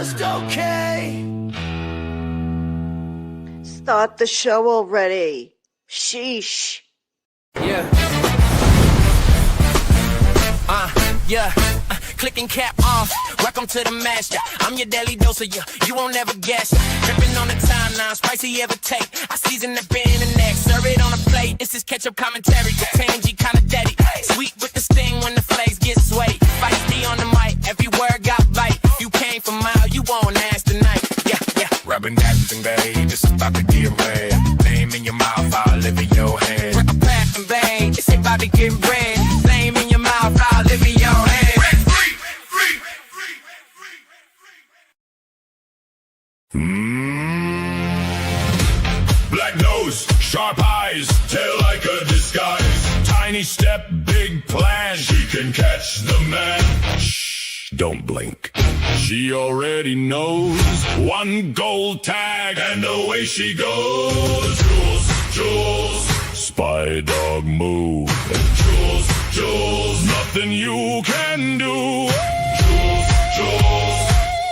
just okay. Start the show already. Sheesh. Yeah. Yeah. Clicking cap off. Welcome to the master. I'm your daily dose of you won't ever guess. Dripping on the timeline, spicy ever take. I season the beer in the neck, serve it on a plate. This is ketchup commentary, the tangy kind of daddy. Sweet with the sting when the flakes get sweaty. Feisty on the mic, every word got bite. You came from mile, you won't ask tonight. Yeah. Rubbing that thing, babe, it's about to get red. Name in your mouth, I'll live in your head. Pat and bang, it's about to get red. Flame in your mouth, I'll live in your head. Black nose, sharp eyes, tail like a disguise. Tiny step, big plan. She can catch the man. Shh, don't blink. She already knows. One gold tag, and away she goes. Jules, spy dog move. Jules, nothing you can do. Jules,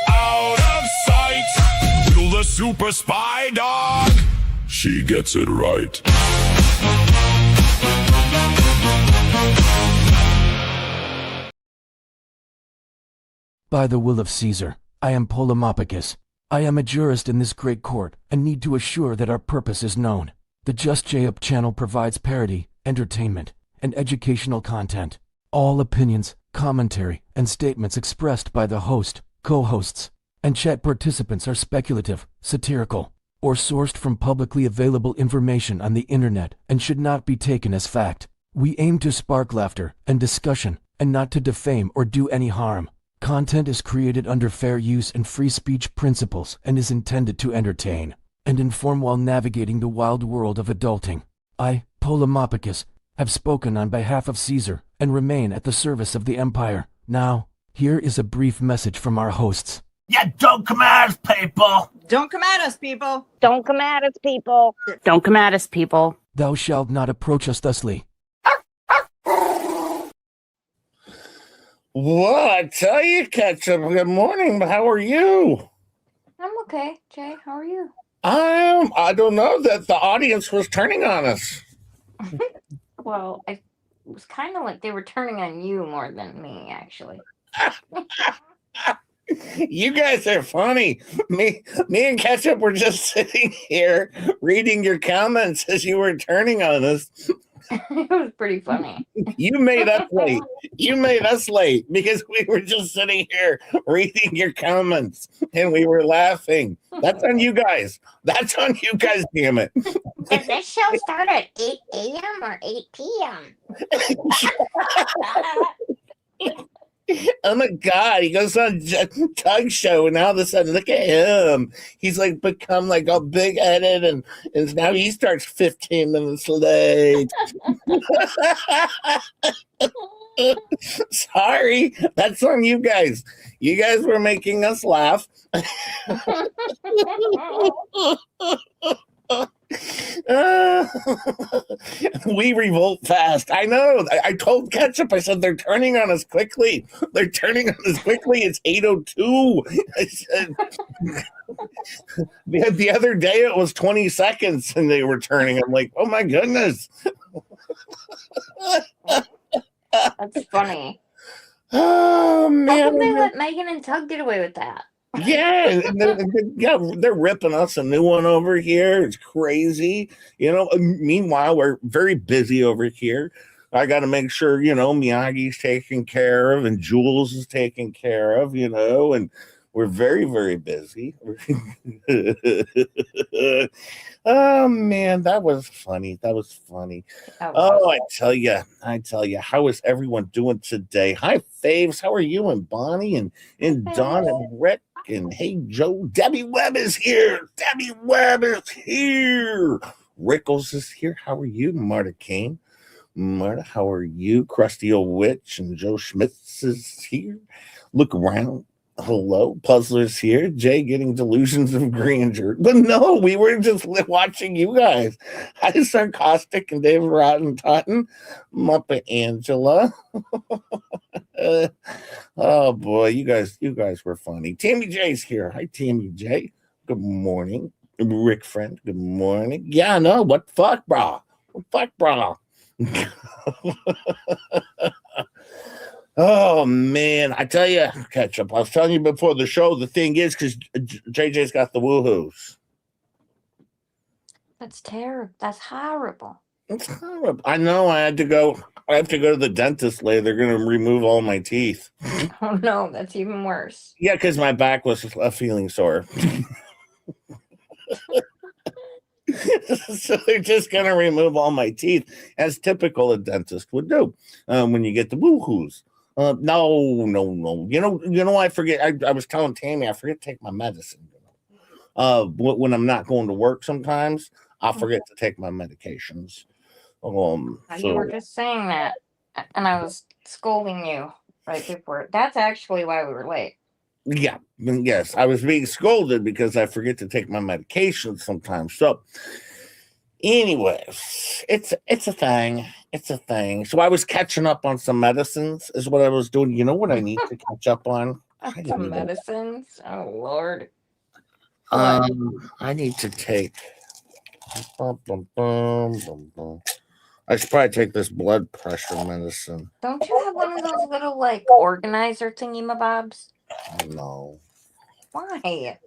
out of sight. Jewel the super spy dog. She gets it right. By the will of Caesar, I am Polymopicus. I am a jurist in this great court, and need to assure that our purpose is known. The Just J-Up channel provides parody, entertainment, and educational content. All opinions, commentary, and statements expressed by the host, co-hosts, and chat participants are speculative, satirical, or sourced from publicly available information on the internet and should not be taken as fact. We aim to spark laughter and discussion, and not to defame or do any harm. Content is created under fair use and free speech principles and is intended to entertain and inform while navigating the wild world of adulting. I, Polymopicus, have spoken on behalf of Caesar and remain at the service of the Empire. Now, here is a brief message from our hosts. Yeah, don't come at us, people. Don't come at us, people. Don't come at us, people. Don't come at us, people. Thou shalt not approach us thusly. Well, I tell you, Ketchup, good morning, but how are you? I'm okay, Jay. How are you? I don't know, that the audience was turning on us. Well, it was kind of like they were turning on you more than me, actually. You guys are funny. Me and Ketchup were just sitting here reading your comments as you were turning on us. It was pretty funny. You made us late. You made us late because we were just sitting here reading your comments and we were laughing. That's on you guys. That's on you guys, damn it. Does this show start at 8 a.m. or 8 p.m.? Oh my God, he goes on Tug Show and all of a sudden, look at him. He's like become like all big headed and now he starts 15 minutes late. Sorry, that's on you guys. You guys were making us laugh. We revolt fast. I know. I told Ketchup, I said, they're turning on us quickly. They're turning on us quickly. It's 8:02. I said, the other day it was 20 seconds and they were turning. I'm like, oh my goodness. That's funny. Oh, man. How come they let Megan and Tug get away with that? Yeah, they're ripping us a new one over here. It's crazy. Meanwhile, we're very busy over here. I got to make sure, Miyagi's taken care of and Jules is taken care of, and we're very, very busy. Oh, man, that was funny. That was funny. Oh, I tell you, how is everyone doing today? Hi, Faves. How are you and Bonnie and Don and Rick? And hey, Joe, Debbie Webb is here. Rickles is here. How are you, Marta Kane? Marta, how are you? Krusty Old Witch and Joe Schmitz is here. Look around. Hello, Puzzler's here. Jay getting delusions of grandeur. But no, we were just watching you guys. Hi, Sarcastic and David Rotten Totten, Muppet Angela. Oh boy, you guys were funny. Tammy J's here. Hi, Tammy J. Good morning. Rick Friend, good morning. Yeah, no, what fuck, brah? What fuck, brah? Oh man, I tell you, Ketchup. I was telling you before the show. The thing is, because JJ's got the woohoos. That's terrible. That's horrible. It's horrible. I know. I have to go to the dentist later. They're going to remove all my teeth. Oh no, that's even worse. Yeah, because my back was feeling sore. So they're just going to remove all my teeth, as typical a dentist would do when you get the woohoos. No. You know. I forget. I was telling Tammy I forget to take my medicine. When I'm not going to work, sometimes I'll forget to take my medications. You were just saying that, and I was scolding you right before. That's actually why we were late. Yeah, yes, I was being scolded because I forget to take my medications sometimes. So, anyways, it's a thing. It's a thing. So I was catching up on some medicines, is what I was doing. You know what I need to catch up on? Some medicines. Oh Lord. I need to take. I should probably take this blood pressure medicine. Don't you have one of those little like organizer thingy-mabobs? No. Why?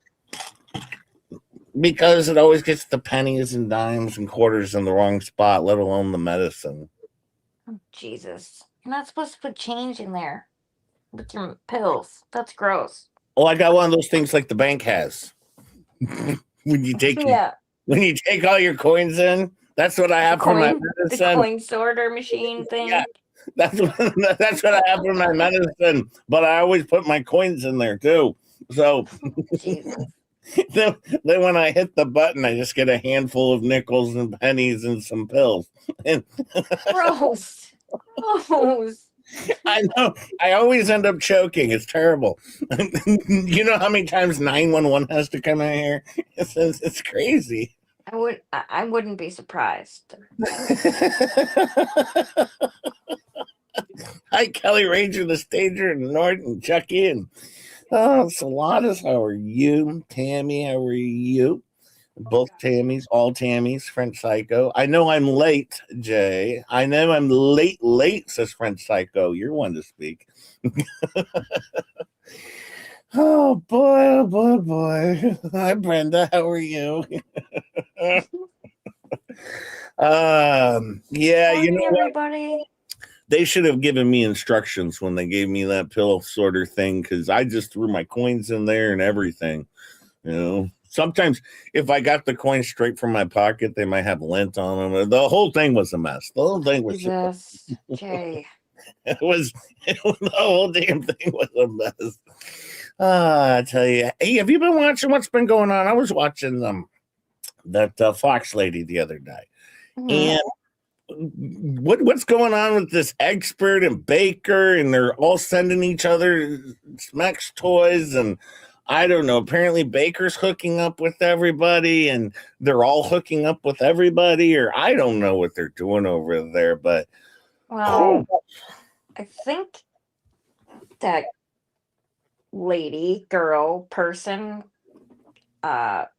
Because it always gets the pennies and dimes and quarters in the wrong spot, let alone the medicine. Oh, Jesus. You're not supposed to put change in there with your pills. That's gross. Oh, I got one of those things like the bank has. when you take all your coins in, that's what I have for my medicine. The coin sorter machine thing. Yeah, that's what I have for my medicine. But I always put my coins in there too. So Jesus. then when I hit the button, I just get a handful of nickels and pennies and some pills. And Gross. Gross. I know. I always end up choking. It's terrible. You know how many times 911 has to come in here? It's crazy. I wouldn't be surprised. Hi, Kelly Ranger, the Stager, and Norton, Chucky, and Saladas. How are you? Tammy, how are you? Both Tammys, all Tammys, French Psycho. I know I'm late, Jay. I know I'm late, says French Psycho. You're one to speak. Oh boy. Hi, Brenda. How are you? Yeah, you know everybody. What? They should have given me instructions when they gave me that pill sorter thing, because I just threw my coins in there and everything. You know, sometimes if I got the coins straight from my pocket, they might have lint on them. The whole thing was a mess. The whole thing was Jay. the whole damn thing was a mess. I tell you, hey, have you been watching what's been going on? I was watching that Fox lady the other day, and what's going on with this expert and Baker, and they're all sending each other Smex toys, and I don't know. Apparently, Baker's hooking up with everybody, and they're all hooking up with everybody, or I don't know what they're doing over there. But well, I think that lady, girl, person that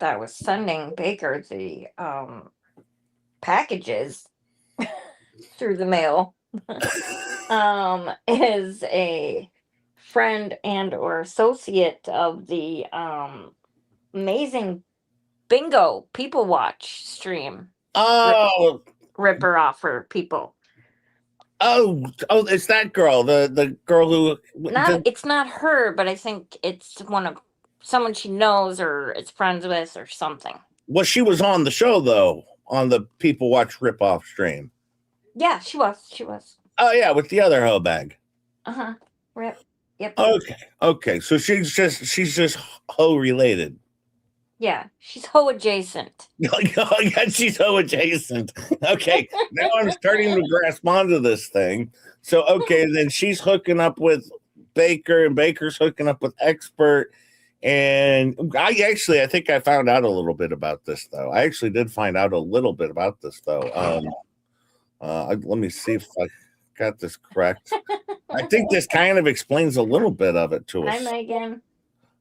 was sending Baker the packages through the mail is a friend and or associate of the amazing bingo people watch stream. Ripper off for people. Oh, it's that girl, the girl who it's not her, but I think it's someone she knows or is friends with or something. Well, she was on the show though, on the People Watch Rip-Off stream. Yeah, she was. Oh yeah, with the other hoe bag. Rip. Yep. Okay. So she's just hoe related. Yeah, she's hoe adjacent. Oh yeah, she's hoe adjacent. Okay, now I'm starting to grasp onto this thing. So okay, then she's hooking up with Baker, and Baker's hooking up with Expert. And I think I found out a little bit about this, though. I actually did find out a little bit about this, though. Let me see if I got this correct. I think this kind of explains a little bit of it to us. Hi, Megan.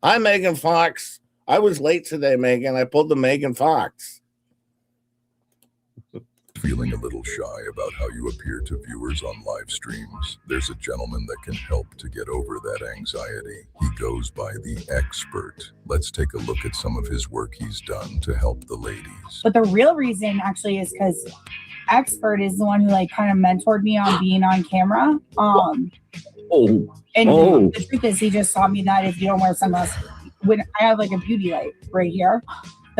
Hi, Megan Fox. I was late today, Megan. I pulled the Megan Fox. Feeling a little shy about how you appear to viewers on live streams? There's a gentleman that can help to get over that anxiety. He goes by the Expert. Let's take a look at some of his work he's done to help the ladies. But the real reason actually is because Expert is the one who like kind of mentored me on being on camera. The truth is, he just taught me that if you don't wear sunglasses, when I have like a beauty light right here,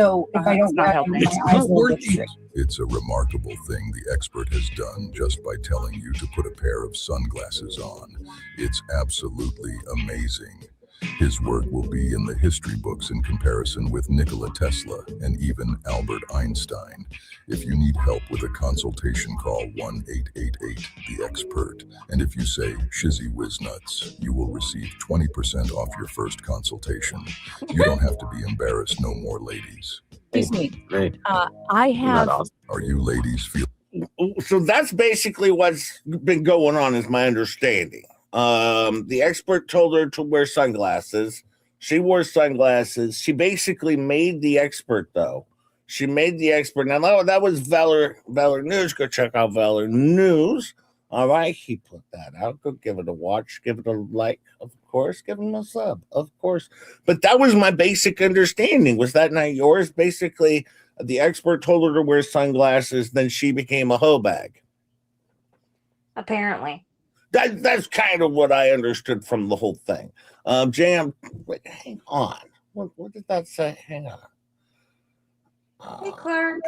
so if I don't wear them, my eyes will get straight. It's a remarkable thing the Expert has done just by telling you to put a pair of sunglasses on. It's absolutely amazing. His work will be in the history books in comparison with Nikola Tesla and even Albert Einstein. If you need help with a consultation, call 1-888-THE-EXPERT. And if you say SHIZZY Whiznuts, you will receive 20% off your first consultation. You don't have to be embarrassed no more, ladies. Excuse me. Great. I have. Are you ladies feel? So that's basically what's been going on, is my understanding. The Expert told her to wear sunglasses. She wore sunglasses. She basically made the Expert, though. She made the Expert. Now, that was Valor News. Go check out Valor News. All right, he put that out. Go give it a watch. Give it a like, of course. Give him a sub, of course. But that was my basic understanding. Was that not yours? Basically, the Expert told her to wear sunglasses. Then she became a hoe bag. Apparently. That's kind of what I understood from the whole thing. Jam, wait, hang on. What did that say? Hang on. Hey, Clark.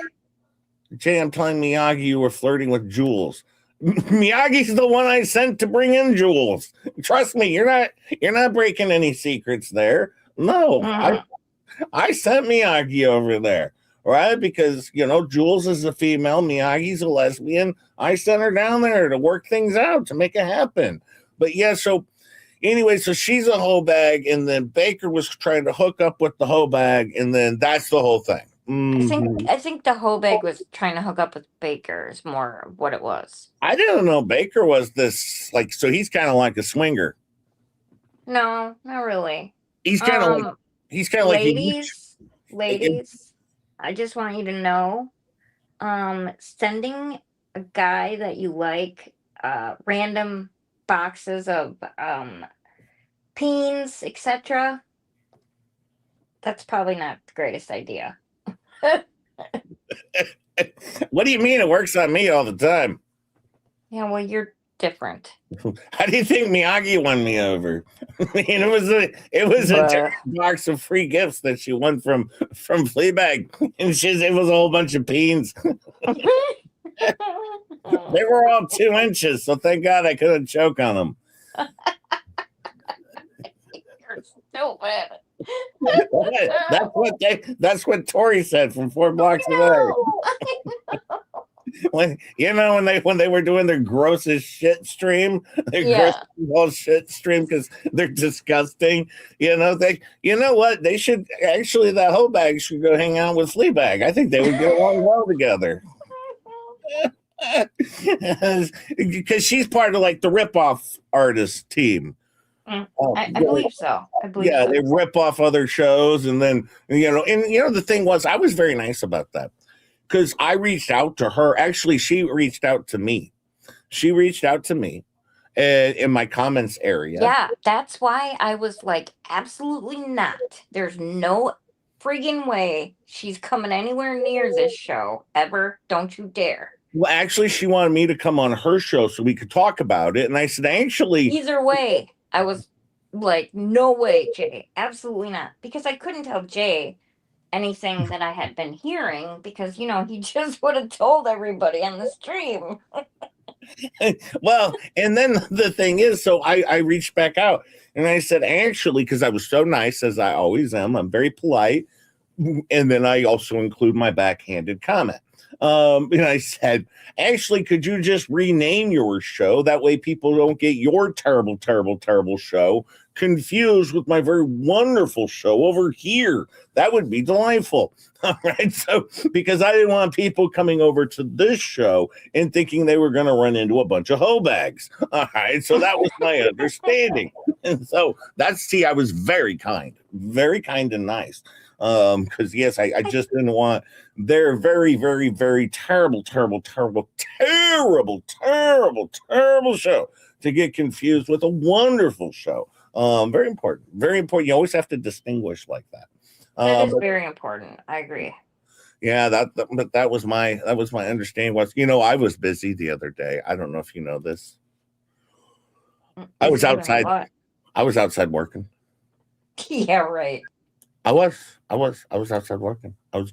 Jam telling Miyagi you were flirting with Jules. Miyagi's the one I sent to bring in Jules. Trust me, you're not breaking any secrets there. No, I sent Miyagi over there. Right? Because, Jules is a female, Miyagi's a lesbian. I sent her down there to work things out, to make it happen. But yeah, so anyway, so she's a hoe bag, and then Baker was trying to hook up with the hoe bag, and then that's the whole thing. I think the hoe bag was trying to hook up with Baker is more what it was. I didn't know Baker was this, so he's kind of like a swinger. No, not really. He's kind of ladies, I just want you to know, sending a guy that you like random boxes of peens, etc., that's probably not the greatest idea. What do you mean? It works on me all the time. Yeah, well, you're different. How do you think Miyagi won me over? I mean, it was a box of free gifts that she won from Fleabag, and it was a whole bunch of peens. They were all 2 inches, so thank God I couldn't choke on them. You're so bad. That's what Tori said from 4 blocks away. When they were doing their grossest shit stream, grossest shit stream because they're disgusting. You know what? They should actually, that hoe bag should go hang out with Fleabag. I think they would get along well together. Because she's part of the rip-off artist team. I believe so. They rip off other shows, and then the thing was, I was very nice about that because I reached out to her. Actually, she reached out to me. In my comments area. Yeah, that's why I was like, absolutely not. There's no friggin' way she's coming anywhere near this show ever. Don't you dare. Well, actually, she wanted me to come on her show so we could talk about it, and I said, actually, either way. I was like, no way, Jay. Absolutely not. Because I couldn't tell Jay anything that I had been hearing because, he just would have told everybody on the stream. Well, and then the thing is, so I reached back out and I said, actually, because I was so nice, as I always am, I'm very polite. And then I also include my backhanded comment. And I said, Ashley, could you just rename your show? That way people don't get your terrible, terrible, terrible show confused with my very wonderful show over here. That would be delightful. All right. So, because I didn't want people coming over to this show and thinking they were going to run into a bunch of hoe bags. All right. So that was my understanding. And so I was very kind and nice. Because yes, I just didn't want their very, very, very terrible, terrible, terrible, terrible, terrible, terrible show to get confused with a wonderful show. Very important. Very important. You always have to distinguish like that. That is very important. I agree. Yeah, that was my understanding. I was busy the other day. I don't know if you know this. I was outside. I was outside working. Yeah, right. I was outside working. I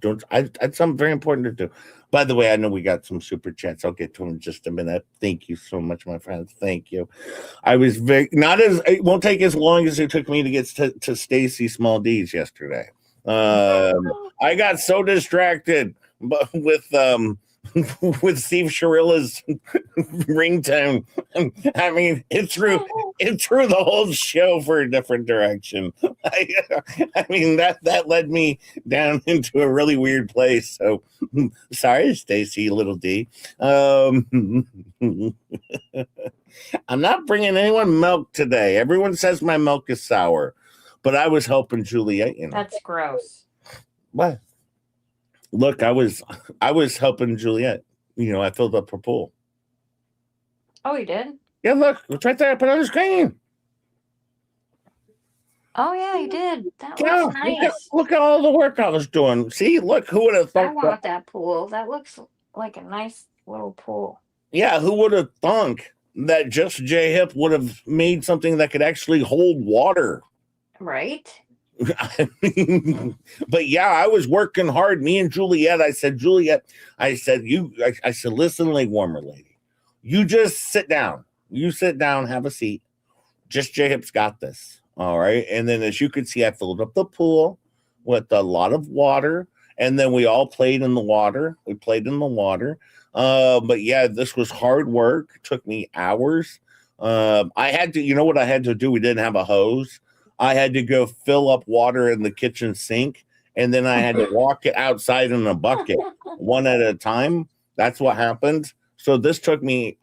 had something very important to do. By the way, I know we got some super chats. I'll get to them in just a minute. Thank you so much, my friends. Thank you. It won't take as long as it took me to get to Stacy Small D's yesterday. I got so distracted with Steve Sharilla's ringtone. I mean, it threw the whole show for a different direction. I mean, that led me down into a really weird place. So sorry, Stacy, little D. I'm not bringing anyone milk today. Everyone says my milk is sour, but I was helping Juliet. That's gross. What? Look, I was helping Juliet. I filled up her pool. Oh, you did? Yeah, look, it's right there. I put it on the screen. Oh yeah, you did. That looks nice. Look at all the work I was doing. See, look, who would have thought? I want that pool. That looks like a nice little pool. Yeah, who would have thunk that Just J Hip would have made something that could actually hold water? Right. But yeah, I was working hard. Me and Juliet. I said, listen, leg warmer lady, you just sit down. You sit down, have a seat. Just J Hip's got this. All right. And then, as you can see, I filled up the pool with a lot of water, and then we all played in the water. But yeah, this was hard work. It took me hours. I had to, what I had to do? We didn't have a hose. I had to go fill up water in the kitchen sink, and then I had to walk it outside in a bucket one at a time. That's what happened. So this took me,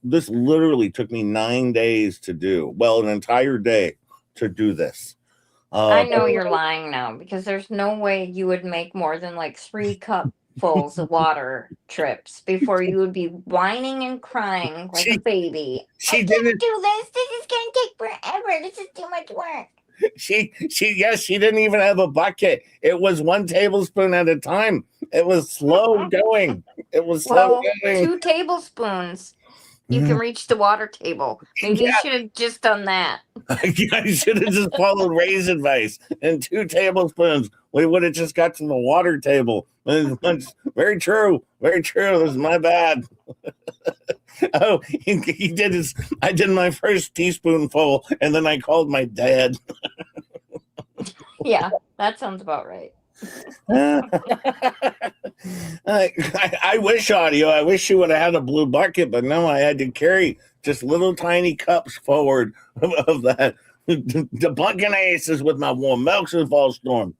this literally took me 9 days to do. Well, an entire day to do this. I know you're lying now, because there's no way you would make more than like 3 cupfuls of water trips before you would be whining and crying like a baby. I can't do this. This is going to take forever. This is too much work. She didn't even have a bucket. It was 1 tablespoon at a time. It was slow going. 2 tablespoons. You can reach the water table. Maybe you should have just done that. I should have just followed Ray's advice. And 2 tablespoons, we would have just got to the water table. Very true. Very true. This is my bad. Oh, he did his. I did my first teaspoonful, and then I called my dad. Yeah, that sounds about right. I wish, audio. I wish you would have had a blue bucket, but no, I had to carry just little tiny cups forward of that. Debunking asses with my warm milks and fall storm.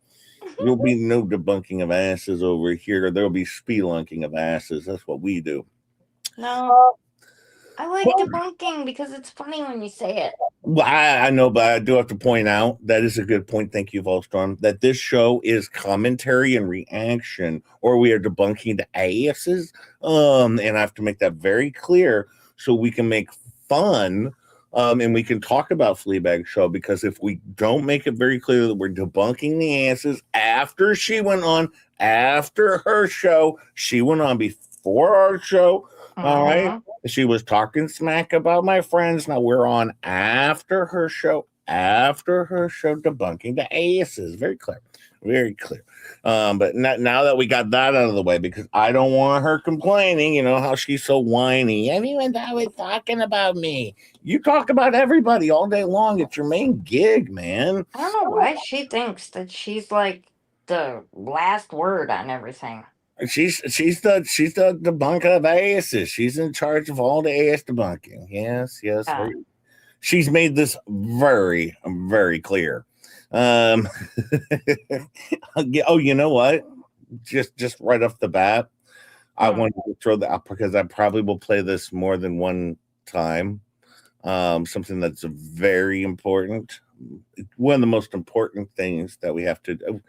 There'll be no debunking of asses over here. There'll be spelunking of asses. That's what we do. No, I like debunking because it's funny when you say it. Well, I know, but I do have to point out that is a good point. Thank you, Volstorm. That this show is commentary and reaction, or we are debunking the asses. And I have to make that very clear so we can make fun. And we can talk about Fleabag Show, because if we don't make it very clear that we're debunking the asses after she went on, after her show, she went on before our show. All right. She was talking smack about my friends. Now we're on after her show, debunking the asses. Very clear. Very clear. But now that we got that out of the way, because I don't want her complaining, you know how she's so whiny. Everyone's always talking about me. You talk about everybody all day long. It's your main gig, man. I don't know why she thinks that she's like the last word on everything. She's the debunker of asses. She's in charge of all the ass debunking. Yes. Yeah. She's made this very, very clear. Oh, you know what? Just right off the bat, I wanted to throw that up because I probably will play this more than one time. Something that's very important. One of the most important things that we have to do.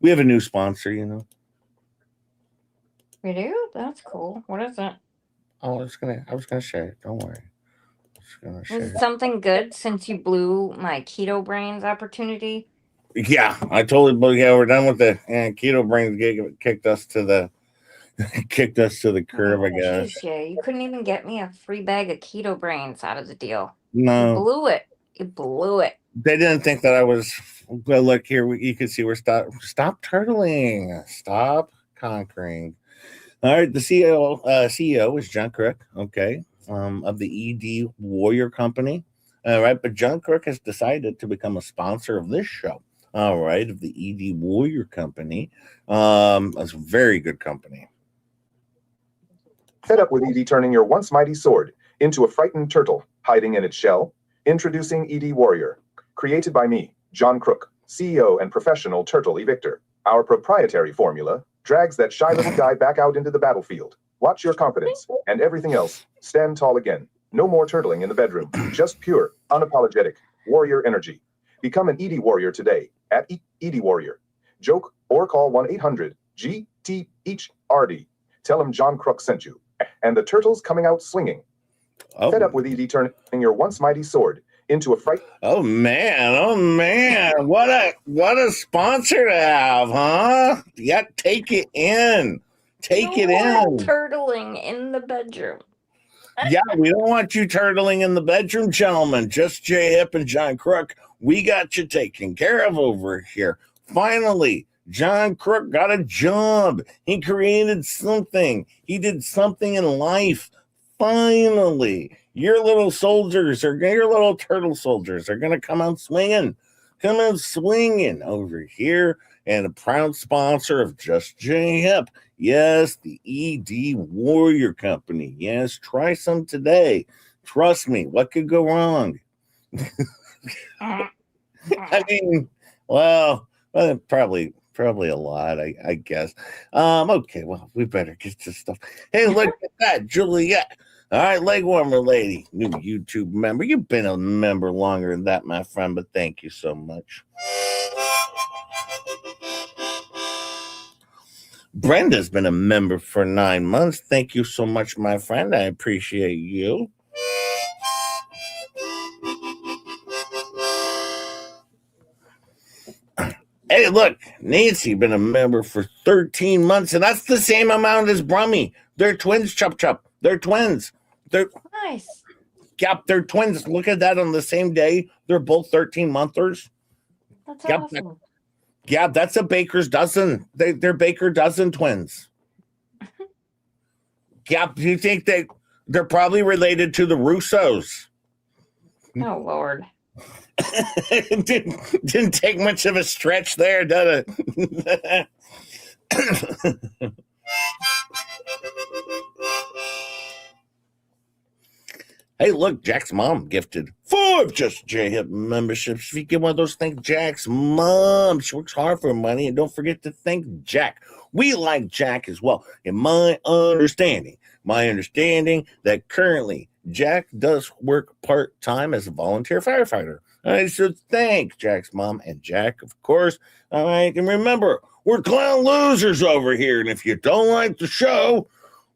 We have a new sponsor, you know. We do? That's cool. What is it? Oh, I was gonna share it. Don't worry. Is it something good since you blew my keto brains opportunity? Yeah, I totally. Yeah, we're done with the keto brains. Kicked us to the curb. I guess. Geez, you couldn't even get me a free bag of keto brains out of the deal. No, You blew it. You blew it. they didn't think that I was. Well, look here. You can see we're stop turtling. Stop conquering. All right, the CEO is John Crook. Okay, of the ED Warrior Company. All right, but John Crook has decided to become a sponsor of this show. All right, of the ED Warrior Company. It's a very good company. Fed up with ED turning your once mighty sword into a frightened turtle hiding in its shell? Introducing ED Warrior, created by me, John Crook, CEO and professional turtle evictor. Our proprietary formula drags that shy little guy back out into the battlefield. Watch your confidence and everything else stand tall again. No more turtling in the bedroom, just pure, unapologetic warrior energy. Become an ED Warrior today at ED Warrior. Joke or call 1-800-GT-EACH-RD. Tell him John Crook sent you. And the turtle's coming out swinging. Oh. Fed up with ED turning your once mighty sword into a fright. Oh man, what a sponsor to have, huh? Yeah, take it in. Take it in. Turtling in the bedroom. Yeah, we don't want you turtling in the bedroom, gentlemen. Just Jay Hip and John Crook. We got you taken care of over here. Finally, John Crook got a job. He created something. He did something in life. Finally, your little turtle soldiers are going to come out swinging. Over here. And a proud sponsor of Just J Hip. Yes, the ED Warrior Company. Yes, try some today. Trust me, what could go wrong? I mean, well, probably a lot, I guess. Okay, well, we better get to stuff. Hey, look at that, Juliet. All right, leg warmer lady, new YouTube member. You've been a member longer than that, my friend, but thank you so much. Brenda's been a member for 9 months. Thank you so much, my friend. I appreciate you. Hey, look, Nancy been a member for 13 months, and that's the same amount as Brummy. They're twins, Chup. They're twins. They're nice. Yep, they're twins. Look at that on the same day. They're both 13-monthers. That's awesome. Yeah, that's a baker's dozen. They're Baker dozen twins. Yeah, do you think they're probably related to the Russos? Oh, Lord. didn't take much of a stretch there, did it? Hey, look, Jack's mom gifted 4 Just J Hip memberships. If you get one of those, thank Jack's mom. She works hard for her money, and don't forget to thank Jack. We like Jack as well. In my understanding that currently Jack does work part-time as a volunteer firefighter. All right, so thank Jack's mom and Jack, of course. All right, and remember, we're clown losers over here, and if you don't like the show,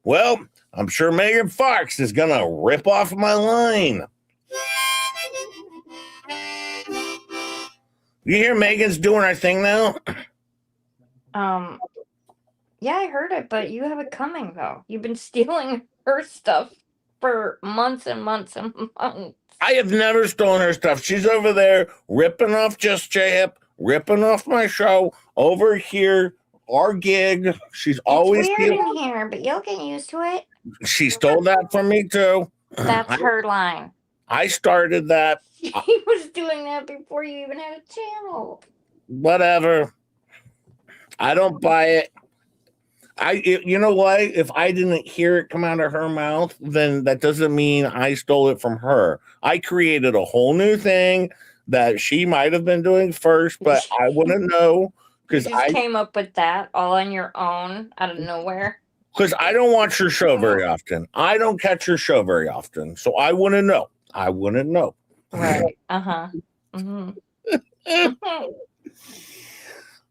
well, I'm sure Megan Fox is going to rip off my line. You hear Megan's doing her thing now? Yeah, I heard it, but you have it coming, though. You've been stealing her stuff for months and months and months. I have never stolen her stuff. She's over there ripping off Just J Hip, ripping off my show over here, our gig. She's always weird in here, but you'll get used to it. She stole that from me, too. That's her line. I started that. He was doing that before you even had a channel. Whatever. I don't buy it. you know what? If I didn't hear it come out of her mouth, then that doesn't mean I stole it from her. I created a whole new thing that she might have been doing first, but I wouldn't know You just came up with that all on your own out of nowhere. Because I don't watch her show very often. I don't catch her show very often, so I wouldn't know. I wouldn't know. Right. Uh-huh. Mm-hmm.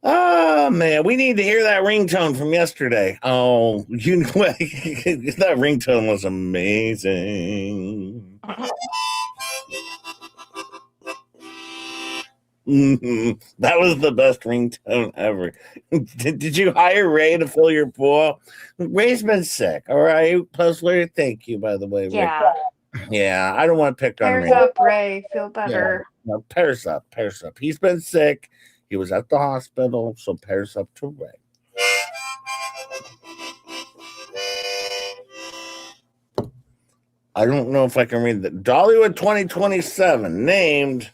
Oh man, we need to hear that ringtone from yesterday. Oh, you know what? That ringtone was amazing. That was the best ringtone ever. Did you hire Ray to fill your pool? Ray's been sick. All right. Puzzler, thank you, by the way. Ray. Yeah. Yeah, I don't want to pick on Pairs Ray. up, Ray. Feel better. Yeah. No, pairs up. He's been sick. He was at the hospital, so pairs up to Ray. I don't know if I can read that. Dollywood 2027 named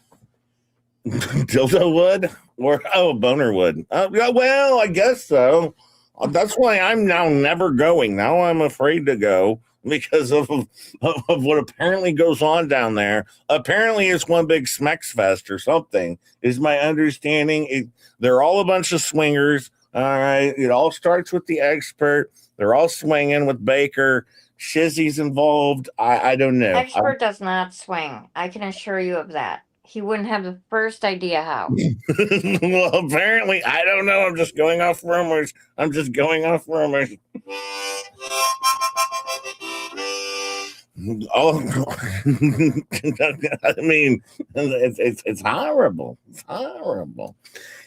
Dildo Wood or Boner Wood. Well, I guess so. That's why I'm now never going. Now I'm afraid to go because of what apparently goes on down there. Apparently, it's one big Smex Fest or something. Is my understanding? They're all a bunch of swingers. All right, it all starts with the expert. They're all swinging with Baker. SHIZZY's involved. I don't know. Expert does not swing. I can assure you of that. He wouldn't have the first idea how. Well, apparently, I don't know. I'm just going off rumors. Oh, I mean, it's horrible. It's horrible.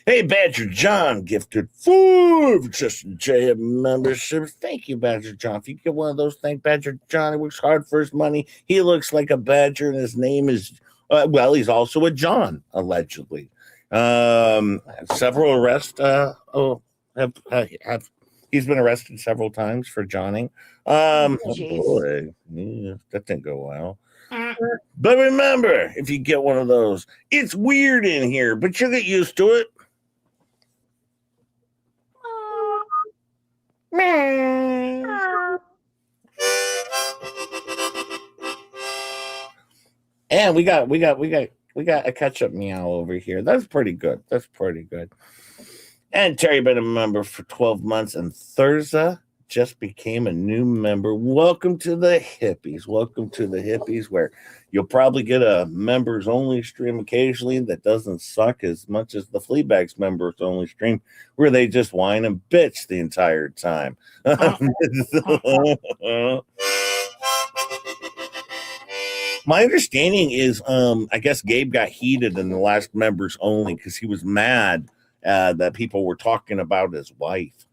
Hey, Badger John gifted 4 just J memberships. Thank you, Badger John. If you get one of those, thank Badger John. He works hard for his money. He looks like a badger, and his name is well, he's also a John, allegedly. Several arrests. He's been arrested several times for Johnning. Oh boy, yeah, that didn't go well. But remember, if you get one of those, it's weird in here, but you'll get used to it. And we got a catch-up meow over here. That's pretty good. And Terry been a member for 12 months, and Thurza just became a new member. Welcome to the hippies. Where you'll probably get a members only stream occasionally that doesn't suck as much as the Fleabag's members only stream, where they just whine and bitch the entire time. My understanding is, I guess Gabe got heated in the last members only because he was mad that people were talking about his wife.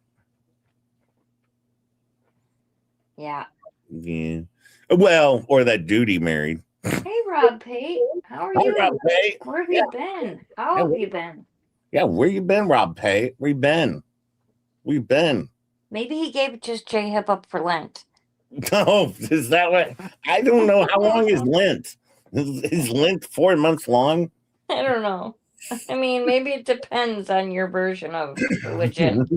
Yeah. Well, or that dude he married. Hey, Rob Pate. How are you? Rob Pate. Where have you been? How have you been? Yeah, where you been, Rob Pate? Where you been? We've been. Maybe he gave just J Hip up for Lent. No, is that what? I don't know. How long is Lent? Is Lent 4 months long? I don't know. I mean, maybe it depends on your version of religion.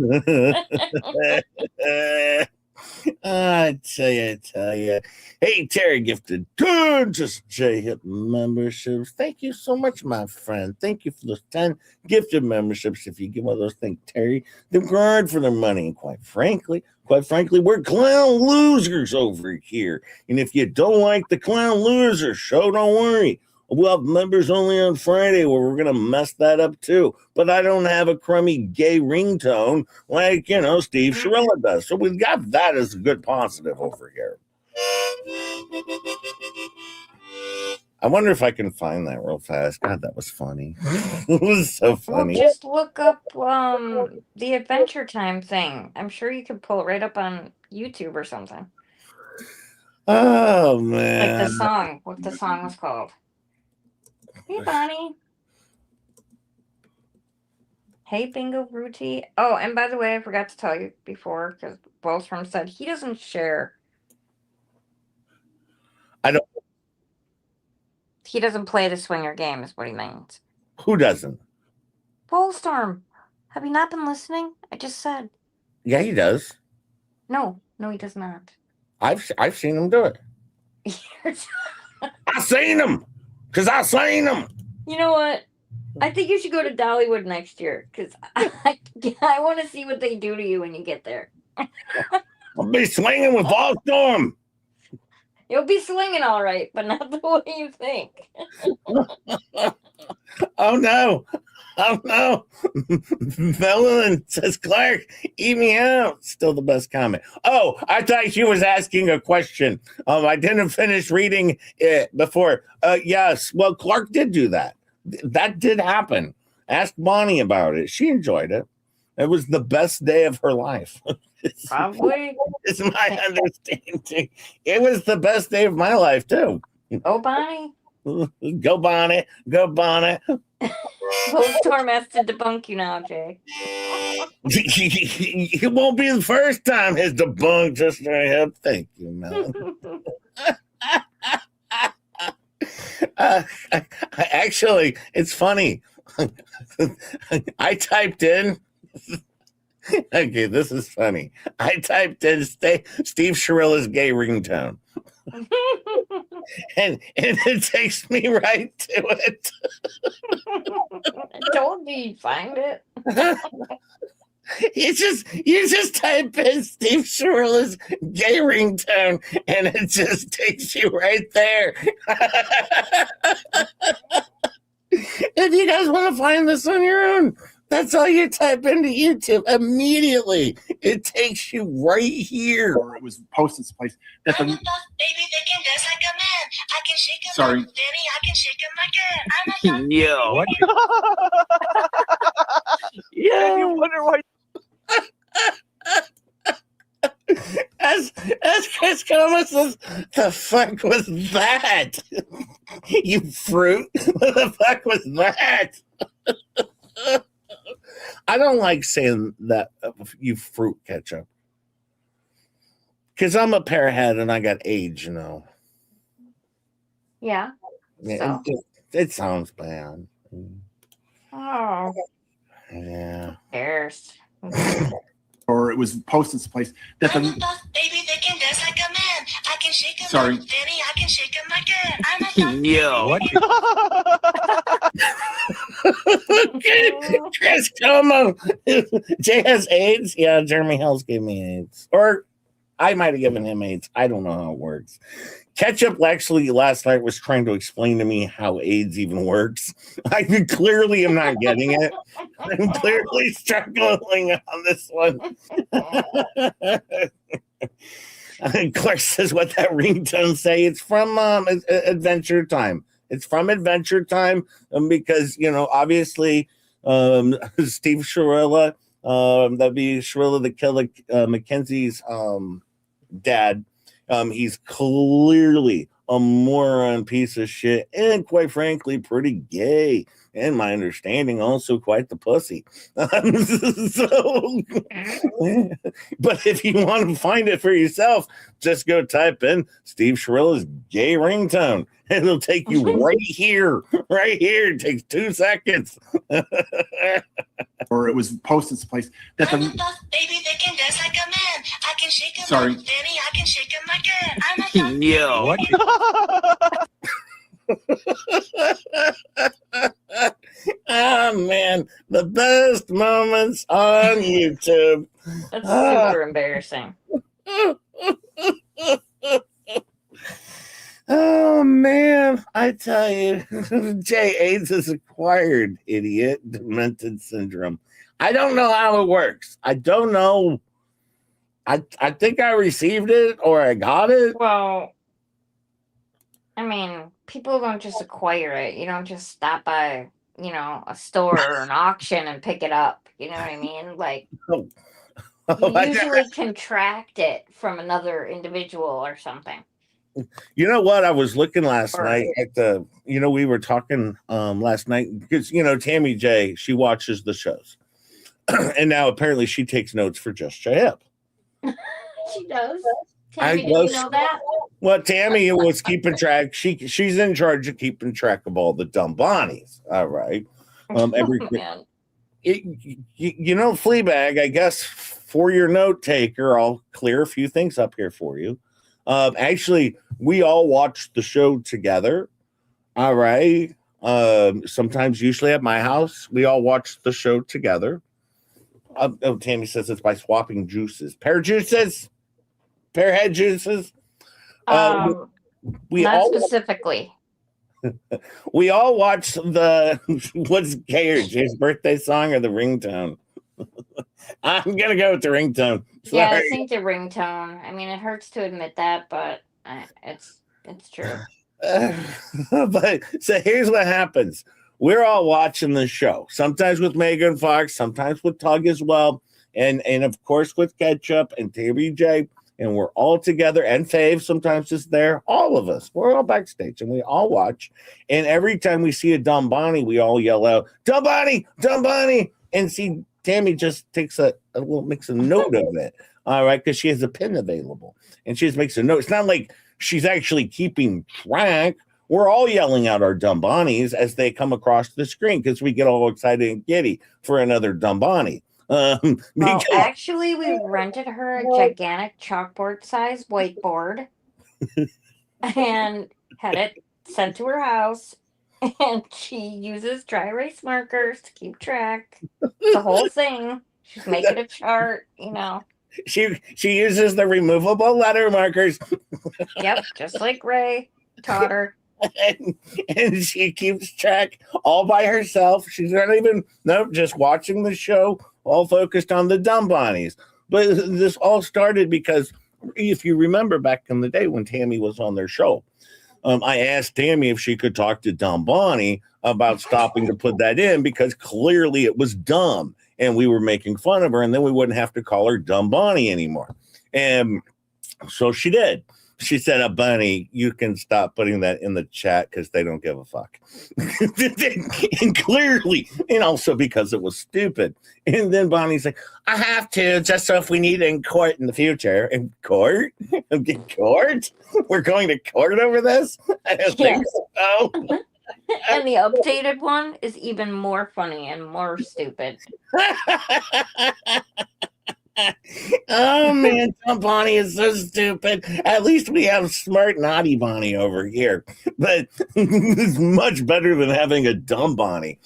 I tell you. Hey, Terry gifted 2 just J-Hip memberships. Thank you so much, my friend. Thank you for those 10 gifted memberships. If you give one of those, thank Terry. They're hard for their money. And quite frankly, we're clown losers over here. And if you don't like the clown loser show, don't worry. We'll have members only on Friday where we're going to mess that up too. But I don't have a crummy gay ringtone like, Steve Shirella does. So we've got that as a good positive over here. I wonder if I can find that real fast. God, that was funny. It was so funny. Well, just look up the Adventure Time thing. I'm sure you could pull it right up on YouTube or something. Oh, man. Like the song. What the song was called. Hey, Bonnie. Hey, Bingo Fruity. Oh, and by the way, I forgot to tell you before, because Wellstrom said he doesn't share. He doesn't play the swinger game, is what he means. Who doesn't? Wellstorm. Have you not been listening? I just said. Yeah, he does. No, he does not. I've seen him do it. I seen him because I seen him. You know what? I think you should go to Dollywood next year because I want to see what they do to you when you get there. I'll be swinging with Volstorm. You'll be swinging all right, but not the way you think. Oh no. Melon says, Clark, eat me out. Still the best comment. Oh, I thought she was asking a question. I didn't finish reading it before. Yes, well, Clark did do that. That did happen. Ask Bonnie about it. She enjoyed it. It was the best day of her life. Probably. It's my understanding. It was the best day of my life, too. Oh, Bonnie. Go Bonnie. Go Bonnie. Volstorm has to debunk you now, Jay. It won't be the first time his debunk just help. Thank you, Mel. Actually, it's funny. I typed in. Okay, this is funny. I typed in Steve Sharilla's gay ringtone. and it takes me right to it. I told you you'd find it. You just type in Steve Sharilla's gay ringtone and it just takes you right there. If you guys want to find this on your own, that's all you type into YouTube. Immediately, it takes you right here. Or it was posted someplace. That's a, I'm a buff baby that can dance like a man. I can shake him Sorry. like a Danny, I can shake him like a I'm a Yo. Yeah, you wonder why. As Chris Comas says, the fuck was that? You fruit? What the fuck was that? I don't like saying that, you fruit ketchup. Because I'm a pearhead and I got AIDS, you know. Yeah. Yeah, So. it sounds bad. Oh. Yeah. Embarrassed. or it was posted someplace. That's I'm a, a buff baby that can dance like a man. I can shake him Sorry. like Danny, I can shake him like a I'm a buff Chris Como. Jay has AIDS. Yeah, Jeremy Hells gave me AIDS. Or I might have given him AIDS. I don't know how it works. Ketchup actually last night was trying to explain to me how AIDS even works. I clearly am not getting it. I'm clearly struggling on this one. Clark says what that ringtone say. It's from Adventure Time. It's from Adventure Time because, you know, obviously Steve Shirella, that'd be Shirella the Killer, Mackenzie's dad. He's clearly a moron piece of shit and quite frankly pretty gay, and my understanding also quite the pussy. But if you want to find it for yourself, just go type in Steve Sharilla's gay ringtone and it'll take you right here. It takes 2 seconds. or it was posted someplace. That's I'm a, a buff baby that can dance like a man. I can shake him Sorry. like Danny, I can shake him like a I'm a buff Yo. Oh man, the best moments on YouTube. That's super embarrassing. Oh man, I tell you, Jay, AIDS is acquired, idiot, demented syndrome. I don't know how it works. I don't know. I think I received it or I got it. Well, I mean, people don't just acquire it. You don't just stop by, you know, a store or an auction and pick it up. You know what I mean? Like, you usually contract it from another individual or something. You know what? I was looking last night at the, you know, we were talking last night because, you know, Tammy J, she watches the shows. And now apparently she takes notes for Just JF. She does. Tammy, did you know that? Well, Tammy was keeping track. She's in charge of keeping track of all the dumb Bonnies. All right. You know, Fleabag, I guess for your note taker, I'll clear a few things up here for you. Actually, we all watched the show together. All right. Sometimes, usually at my house, we all watch the show together. Tammy says it's by swapping juices. Pear juices? Pear head juices? We not all specifically. we all watched the what's Jay's birthday song or the ringtone? I'm gonna go with the ringtone. Sorry. Yeah, I think the ringtone. I mean, it hurts to admit that, but it's true. But so here's what happens. We're all watching the show, sometimes with Megan Fox, sometimes with Tug as well, and of course with Ketchup and Tammy J, and we're all together, and Fave sometimes is there. All of us, we're all backstage, and we all watch. And every time we see a dumb Bonnie, we all yell out, "Dumb Bonnie, dumb Bonnie!" And see, Tammy just takes makes a note of it, all right, because she has a pin available, and she just makes a note. It's not like she's actually keeping track. We're all yelling out our dumb Bonnies as they come across the screen because we get all excited and giddy for another dumb Bonnie. Well, actually, we rented her a gigantic chalkboard-sized whiteboard and had it sent to her house. And she uses dry erase markers to keep track. The whole thing. She's making a chart, She uses the removable letter markers. Yep, just like Ray taught her. And she keeps track all by herself. She's not even just watching the show, all focused on the dumb Bonnies. But this all started because if you remember back in the day when Tammy was on their show, I asked Tammy if she could talk to Dumb Bonnie about stopping to put that in because clearly it was dumb and we were making fun of her, and then we wouldn't have to call her Dumb Bonnie anymore. And so she did. She said, Bunny, you can stop putting that in the chat because they don't give a fuck. And clearly, and also because it was stupid. And then Bonnie's like, I have to, just so if we need it in court in the future. In court? Court? We're going to court over this? I don't think so. And the updated one is even more funny and more stupid. Oh man, Dumb Bonnie is so stupid. At least we have smart naughty Bonnie over here. But it's much better than having a dumb Bonnie.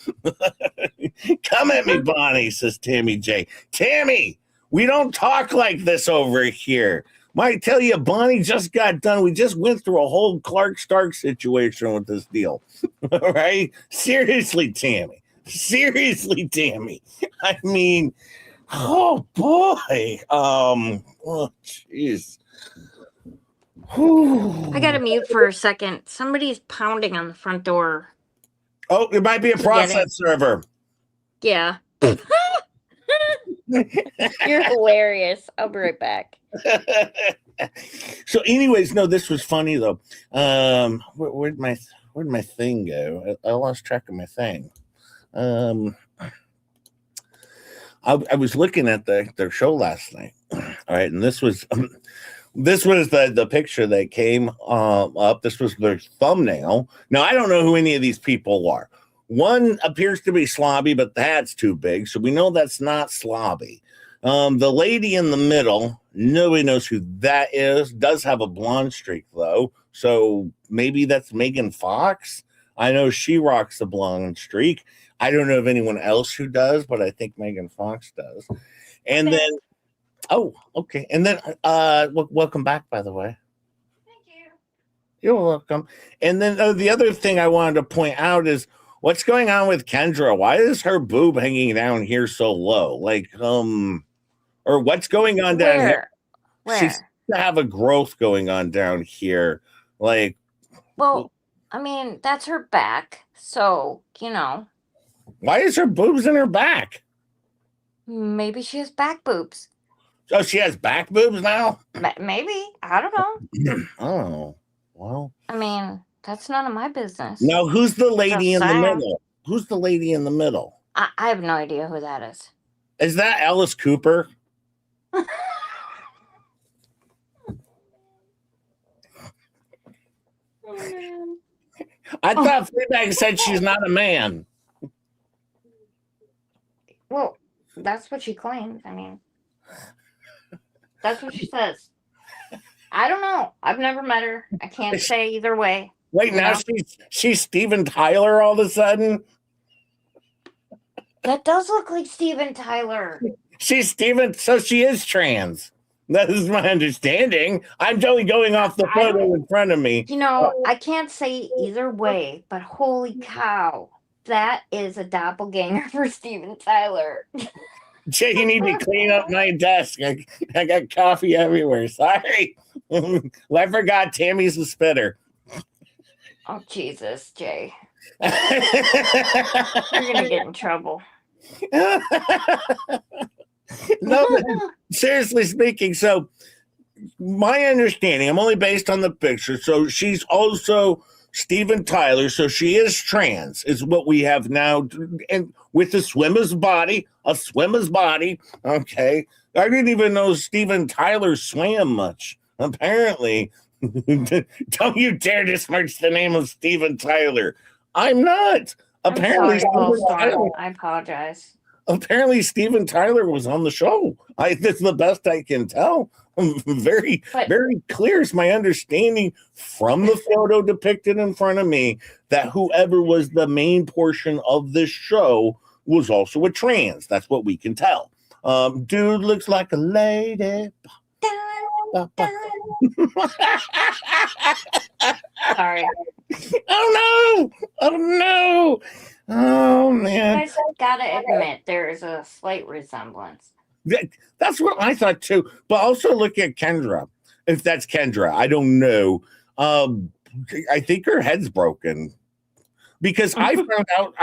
Come at me, Bonnie, says Tammy J. Tammy, we don't talk like this over here. Might tell you, Bonnie just got done. We just went through a whole Clark Stark situation with this deal. All right? Seriously, Tammy. Seriously, Tammy. I mean, oh boy. Oh jeez. I gotta mute for a second. Somebody's pounding on the front door. Oh, it might be a process server. Yeah. You're hilarious. I'll be right back. So anyways, no, this was funny though. Where'd my thing go? I lost track of my thing. I was looking at their show last night. All right, and this was the picture that came up. This was their thumbnail. Now I don't know who any of these people are. One appears to be Slobby, but the hat's too big, so we know that's not Slobby. The lady in the middle, nobody knows who that is. Does have a blonde streak though, so maybe that's Megan Fox. I know she rocks the blonde streak. I don't know of anyone else who does, but I think Megan Fox does. And then, oh, okay. And then, welcome back, by the way. Thank you. You're welcome. And then the other thing I wanted to point out is what's going on with Kendra? Why is her boob hanging down here so low? Like, or what's going on down here? Where? She seems to have a growth going on down here. Like, well, I mean, that's her back. So, why is her boobs in her back? Maybe she has back boobs. Oh, she has back boobs now? Maybe. I don't know. Oh, well. I mean, that's none of my business. Now, who's the lady in the middle? Who's the lady in the middle? I have no idea who that is. Is that Alice Cooper? Oh, man. I thought Fleabag said she's not a man. Well, that's what she claims. I mean, That's what she says. I don't know. I've never met her. I can't say either way. Wait, now she's Steven Tyler all of a sudden? That does look like Steven Tyler. She's Steven, so she is trans. That is my understanding. I'm only going off the photo in front of me. You know, I can't say either way, but holy cow, that is a doppelganger for Steven Tyler. Jay, you need to clean up my desk. I got coffee everywhere. Sorry. I forgot Tammy's the spitter. Oh, Jesus, Jay. You're going to get in trouble. No, seriously speaking, so my understanding, I'm only based on the picture, so she's also Steven Tyler, so she is trans, is what we have now, and with a swimmer's body, okay. I didn't even know Steven Tyler swam much, apparently. Don't you dare besmirch the name of Steven Tyler. I'm not. Apparently, I apologize. Apparently, Steven Tyler was on the show. That's the best I can tell. Very clear is my understanding from the photo depicted in front of me that whoever was the main portion of this show was also a trans. That's what we can tell. Dude looks like a lady. Sorry. Oh no! Oh man! I gotta admit, there is a slight resemblance. That's what I thought too. But also look at Kendra. If that's Kendra, I don't know. I think her head's broken because I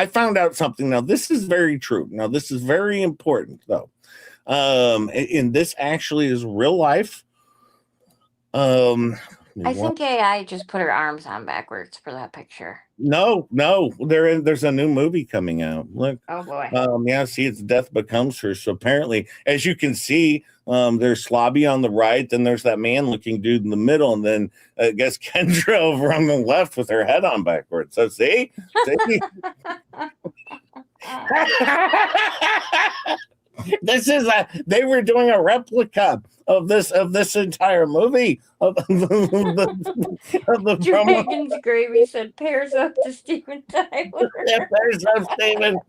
found out something. Now this is very true. Now this is very important though. And this actually is real life. I think AI just put her arms on backwards for that picture. No, there's a new movie coming out. Look. Oh boy. Yeah, see, it's Death Becomes Her. So apparently, as you can see, there's Slobby on the right, then there's that man looking dude in the middle, and then I guess Kendra over on the left with her head on backwards. So see? They were doing a replica of this entire movie of the Dragon's Gravy said pairs up to Steven Tyler. Yeah, pairs up Steven.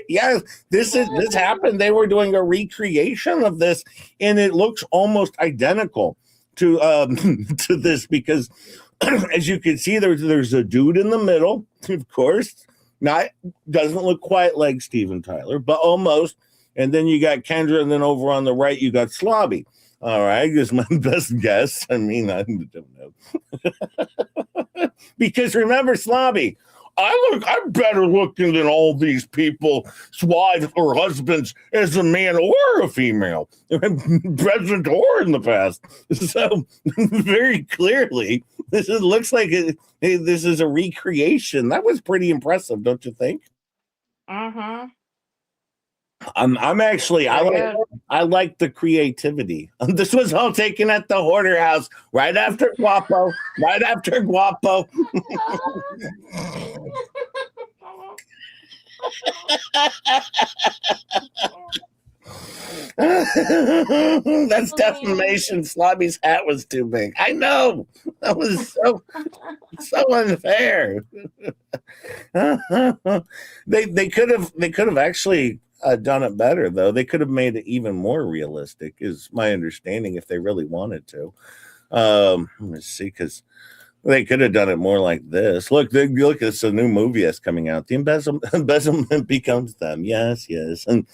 Yeah, this happened. They were doing a recreation of this, and it looks almost identical to to this because as you can see, there's a dude in the middle, of course. Doesn't look quite like Steven Tyler, but almost. And then you got Kendra, and then over on the right, you got Slobby. All right, is my best guess. I mean, I don't know. Because remember, Slobby, I'm better looking than all these people's wives or husbands as a man or a female, present or in the past. So very clearly, looks like this is a recreation. That was pretty impressive, don't you think? Mm-hmm. I'm actually I like the creativity. This was all taken at the Hoarder House right after Guapo. That's defamation. Slobby's hat was too big. I know. That was so unfair. They could have actually done it better, though. They could have made it even more realistic, is my understanding, if they really wanted to. Let's see, because they could have done it more like this. Look, it's a new movie that's coming out. The embezzlement becomes them. Yes, and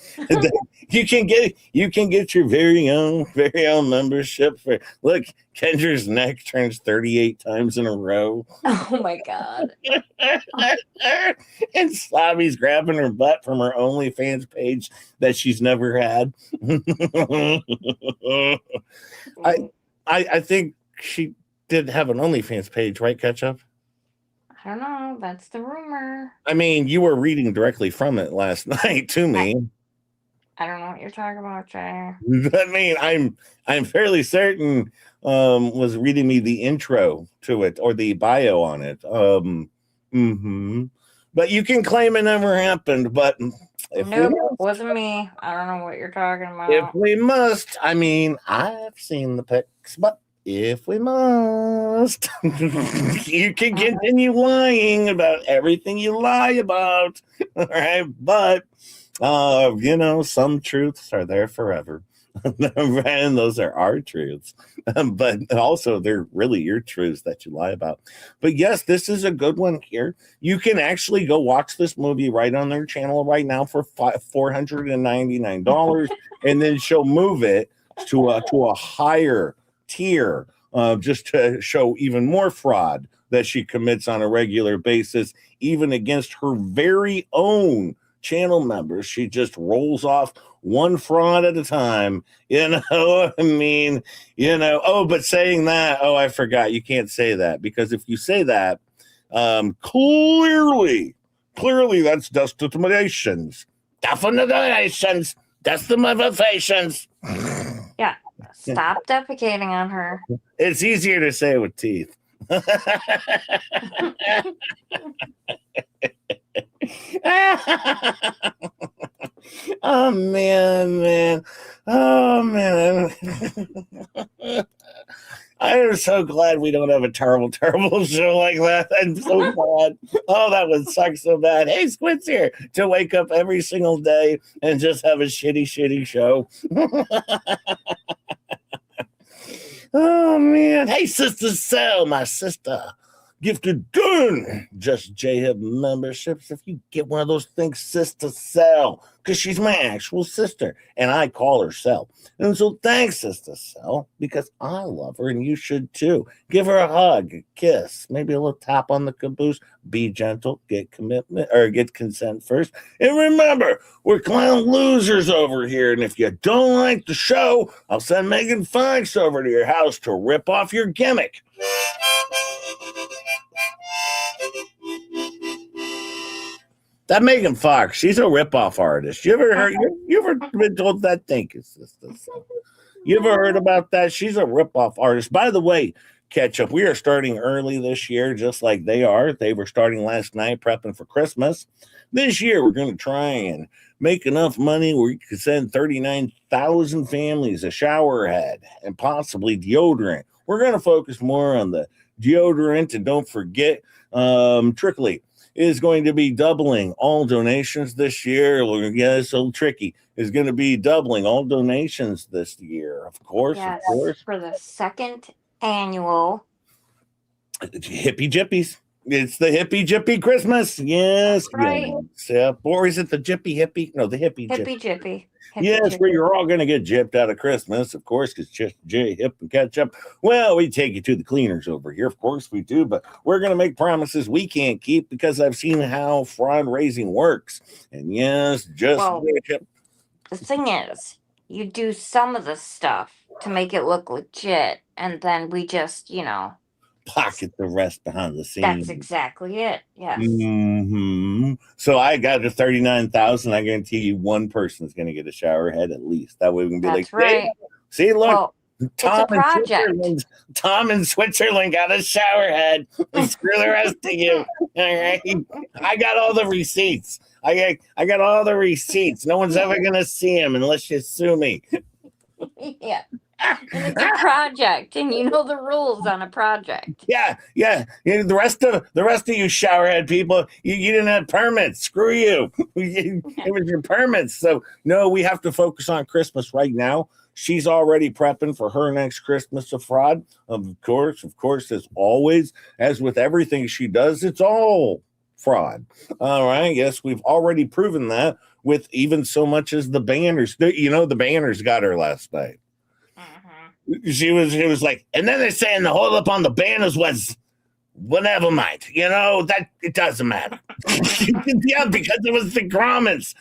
you can get your very own membership for. Look, Kendra's neck turns 38 times in a row. Oh my god! And Slobby's grabbing her butt from her OnlyFans page that she's never had. I think she did have an OnlyFans page, right, Ketchup? I don't know. That's the rumor. I mean, you were reading directly from it last night to me. I don't know what you're talking about, Jay. I mean, I'm fairly certain was reading me the intro to it or the bio on it. But you can claim it never happened. But Nope, wasn't me. I don't know what you're talking about. If we must, I mean, I've seen the pics, but if we must, you can continue lying about everything you lie about. All right. But, some truths are there forever. And those are our truths. But also, they're really your truths that you lie about. But yes, this is a good one here. You can actually go watch this movie right on their channel right now for $499. And then she'll move it to a higher tier, just to show even more fraud that she commits on a regular basis, even against her very own channel members. She just rolls off one fraud at a time. I mean, but saying that, I forgot, you can't say that, because if you say that, clearly that's justifications. Definitions. Justifications. Yeah. Stop defecating on her. It's easier to say with teeth. Oh man. Oh man. I am so glad we don't have a terrible show like that. I'm so glad. Oh, that would suck so bad. Hey, Squid's here to wake up every single day and just have a shitty show. Oh man. Hey, Sister Sal, my sister. Gifted gun. Just J-Hip memberships. If you get one of those things, Sister Sal, because she's my actual sister, and I call her Sal. And so thanks, Sister Sal, because I love her, and you should too. Give her a hug, a kiss, maybe a little tap on the caboose. Be gentle, get consent first. And remember, we're clown losers over here, and if you don't like the show, I'll send Megan Fox over to your house to rip off your gimmick. That Megan Fox, she's a ripoff artist. You ever been told that? Thank you, sister. You ever heard about that? She's a ripoff artist. By the way, Ketchup, we are starting early this year, just like they are. They were starting last night, prepping for Christmas. This year, we're going to try and make enough money where you can send 39,000 families a shower head and possibly deodorant. We're going to focus more on the deodorant, and don't forget, Trickley is going to be doubling all donations this year. Yeah, it's a little tricky. Is going to be doubling all donations this year, of course. Yes, of course. For the second annual Hippie Jippies. It's the Hippie Jippy Christmas. Yes. Right. Yes. Or is it the Jippy Hippie? No, the Hippie Jippy. Yes, where you're all going to get gypped out of Christmas, of course, because just J-Hip and Ketchup. Well, we take you to the cleaners over here. Of course we do, but we're going to make promises we can't keep because I've seen how fraud raising works. And yes, the thing is, you do some of the stuff to make it look legit, and then we just, pocket the rest behind the scenes. That's exactly it. Yes. Mm-hmm. So I got to 39,000. I guarantee you one person is going to get a shower head at least. That way we can be That's like, right. Hey, see, look, Well, Tom in Switzerland got a shower head. Screw the rest of you. All right. I got all the receipts. I got all the receipts. No one's ever going to see them unless you sue me. Yeah. And it's a project, and you know the rules on a project. Yeah. The rest of you showerhead people, you didn't have permits. Screw you. It was your permits. So no, we have to focus on Christmas right now. She's already prepping for her next Christmas of fraud. Of course, as always, as with everything she does, it's all fraud. All right. Yes, we've already proven that with even so much as the banners. The banners got her last night. She was like, and then they're saying the hold up on the banners was whatever might, that it doesn't matter. Yeah, because it was the grommets,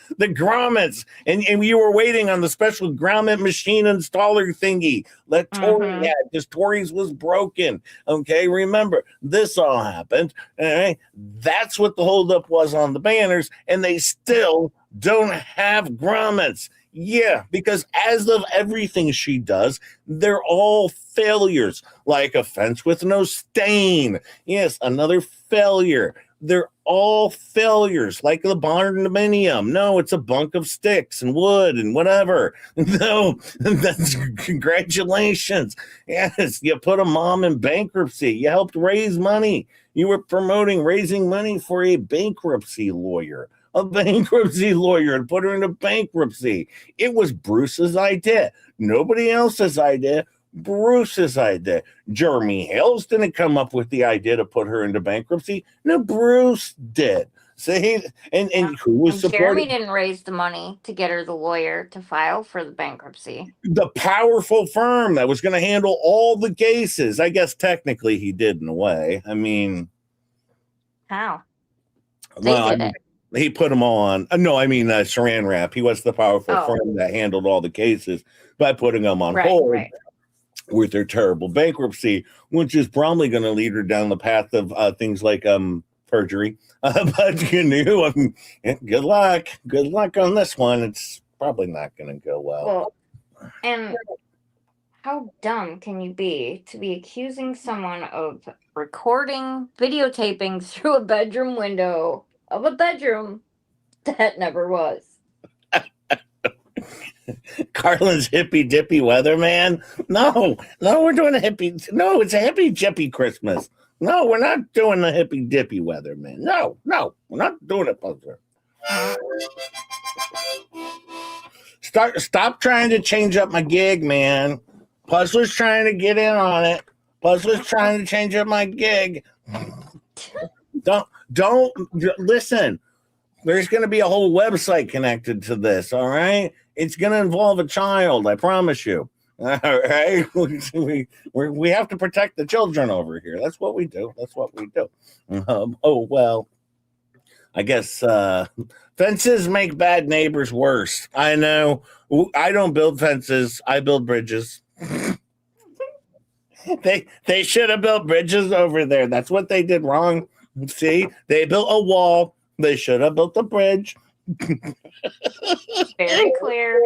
and you were waiting on the special grommet machine installer thingy that Tori had, because Tori's was broken. Okay, remember, this all happened. All right, that's what the holdup was on the banners, and they still don't have grommets. Yeah, because as of everything she does, they're all failures, like a fence with no stain. Yes, another failure. they're all failures, like the barndominium. No, it's a bunk of sticks and wood and whatever. No, that's congratulations. Yes, you put a mom in bankruptcy. You helped raise money. You were promoting raising money for a bankruptcy lawyer. A bankruptcy lawyer and put her into bankruptcy. It was Bruce's idea. Nobody else's idea. Bruce's idea. Jeremy Hales didn't come up with the idea to put her into bankruptcy. No, Bruce did. See, and who was supporting? Jeremy didn't raise the money to get her the lawyer to file for the bankruptcy. The powerful firm that was going to handle all the cases. I guess technically he did in a way. I mean, how? Well, They did it. He put them all on. No, I mean Saran Wrap. He was the powerful firm that handled all the cases by putting them on hold. With their terrible bankruptcy, which is probably going to lead her down the path of things like perjury. But you know, good luck on this one. It's probably not going to go well. And how dumb can you be to be accusing someone of recording, videotaping through a bedroom window of a bedroom that never was? Carlin's hippy dippy weatherman. No, we're doing a hippie. No, it's a hippy jippy Christmas. No, we're not doing the hippy dippy weatherman. No, we're not doing it, Puzzler. Stop trying to change up my gig, man. Puzzler's trying to get in on it. Puzzler's trying to change up my gig. Don't listen. There's going to be a whole website connected to this, all right? It's going to involve a child, I promise you. All right? We have to protect the children over here. That's what we do. Oh, well, I guess fences make bad neighbors worse. I know. I don't build fences. I build bridges. They should have built bridges over there. That's what they did wrong. See? They built a wall. They should have built a bridge. Very clear.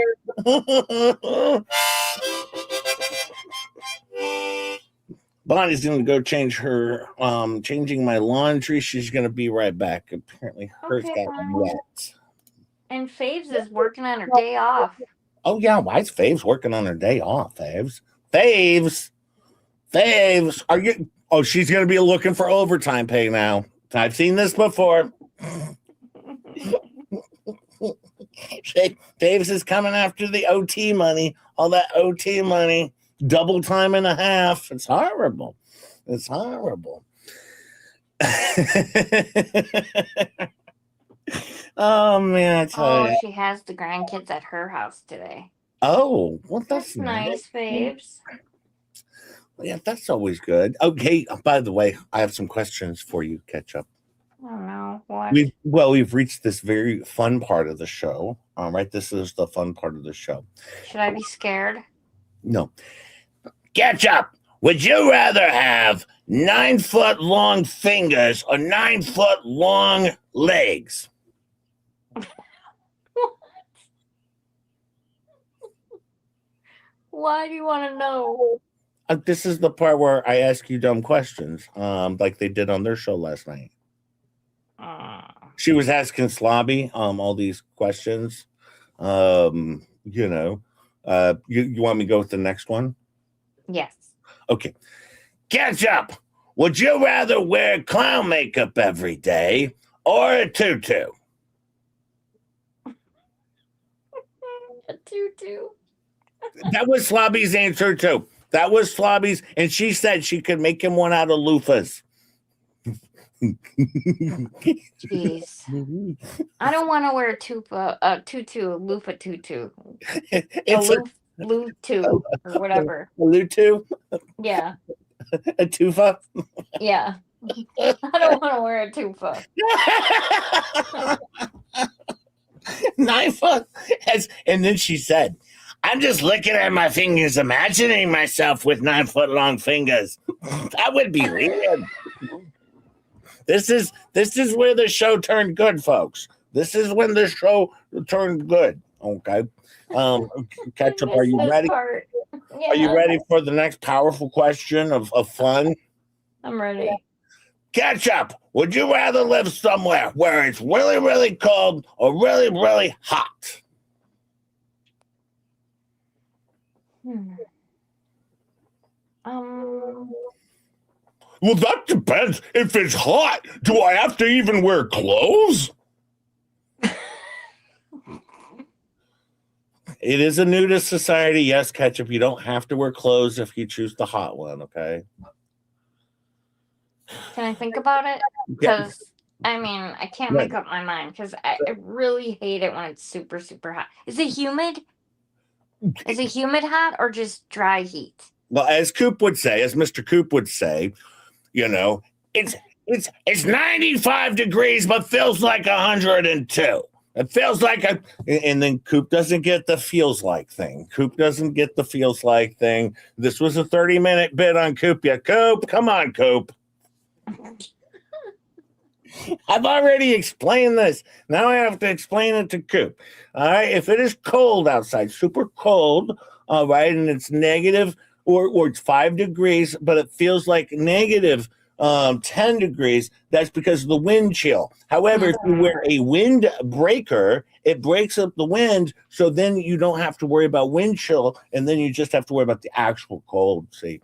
Bonnie's going to go change her, changing my laundry. She's going to be right back. Apparently hers got wet. And Faves is working on her day off. Oh, yeah. Why is Faves working on her day off, Faves? Faves, are you? Oh, she's going to be looking for overtime pay now. I've seen this before. Davis is coming after the OT money, all that OT money, double time and a half. It's horrible. Oh man, I tell you. She has the grandkids at her house today. Oh, well, that's nice, Faves. Yeah, that's always good. Okay, by the way, I have some questions for you, Ketchup. Oh no, what? We've reached this very fun part of the show. All right, this is the fun part of the show. Should I be scared? No. Ketchup, would you rather have 9-foot long fingers or 9-foot long legs? Why do you want to know? This is the part where I ask you dumb questions, like they did on their show last night. She was asking Slobby all these questions. You want me to go with the next one? Yes. Okay. Ketchup, would you rather wear clown makeup every day or a tutu? A tutu. That was Slobby's answer too. That was Slobby's, and she said she could make him one out of loofahs. Jeez. I don't want to wear a loofah tutu. It's a lutu or whatever. A lutu? Yeah. A tufa? Yeah. I don't want to wear a tufa. 9 foot. And then she said, I'm just looking at my fingers, imagining myself with 9-foot long fingers. That would be weird. This is where the show turned good, folks. This is when the show turned good. Okay. Ketchup, are you ready? Yeah. Are you ready for the next powerful question of fun? I'm ready. Ketchup, would you rather live somewhere where it's really, really cold or really, really hot? Well, that depends. If it's hot, do I have to even wear clothes? It is a nudist society. Yes, Ketchup, you don't have to wear clothes if you choose the hot one, okay? Can I think about it? Because, I mean, I can't make up my mind because I really hate it when it's super, super hot. Is it humid? Is it humid hot or just dry heat? Well, as Coop would say, as Mr. Coop would say, you know, it's 95 degrees, but feels like 102. It feels like and then Coop doesn't get the feels like thing. Coop doesn't get the feels like thing. This was a 30-minute bit on Coop. Yeah, Coop, come on, Coop. I've already explained this. Now I have to explain it to Coop. All right, if it is cold outside, super cold, all right, and it's negative or it's 5 degrees, but it feels like negative 10 degrees, that's because of the wind chill. However, if you wear a wind breaker, it breaks up the wind, so then you don't have to worry about wind chill, and then you just have to worry about the actual cold. See,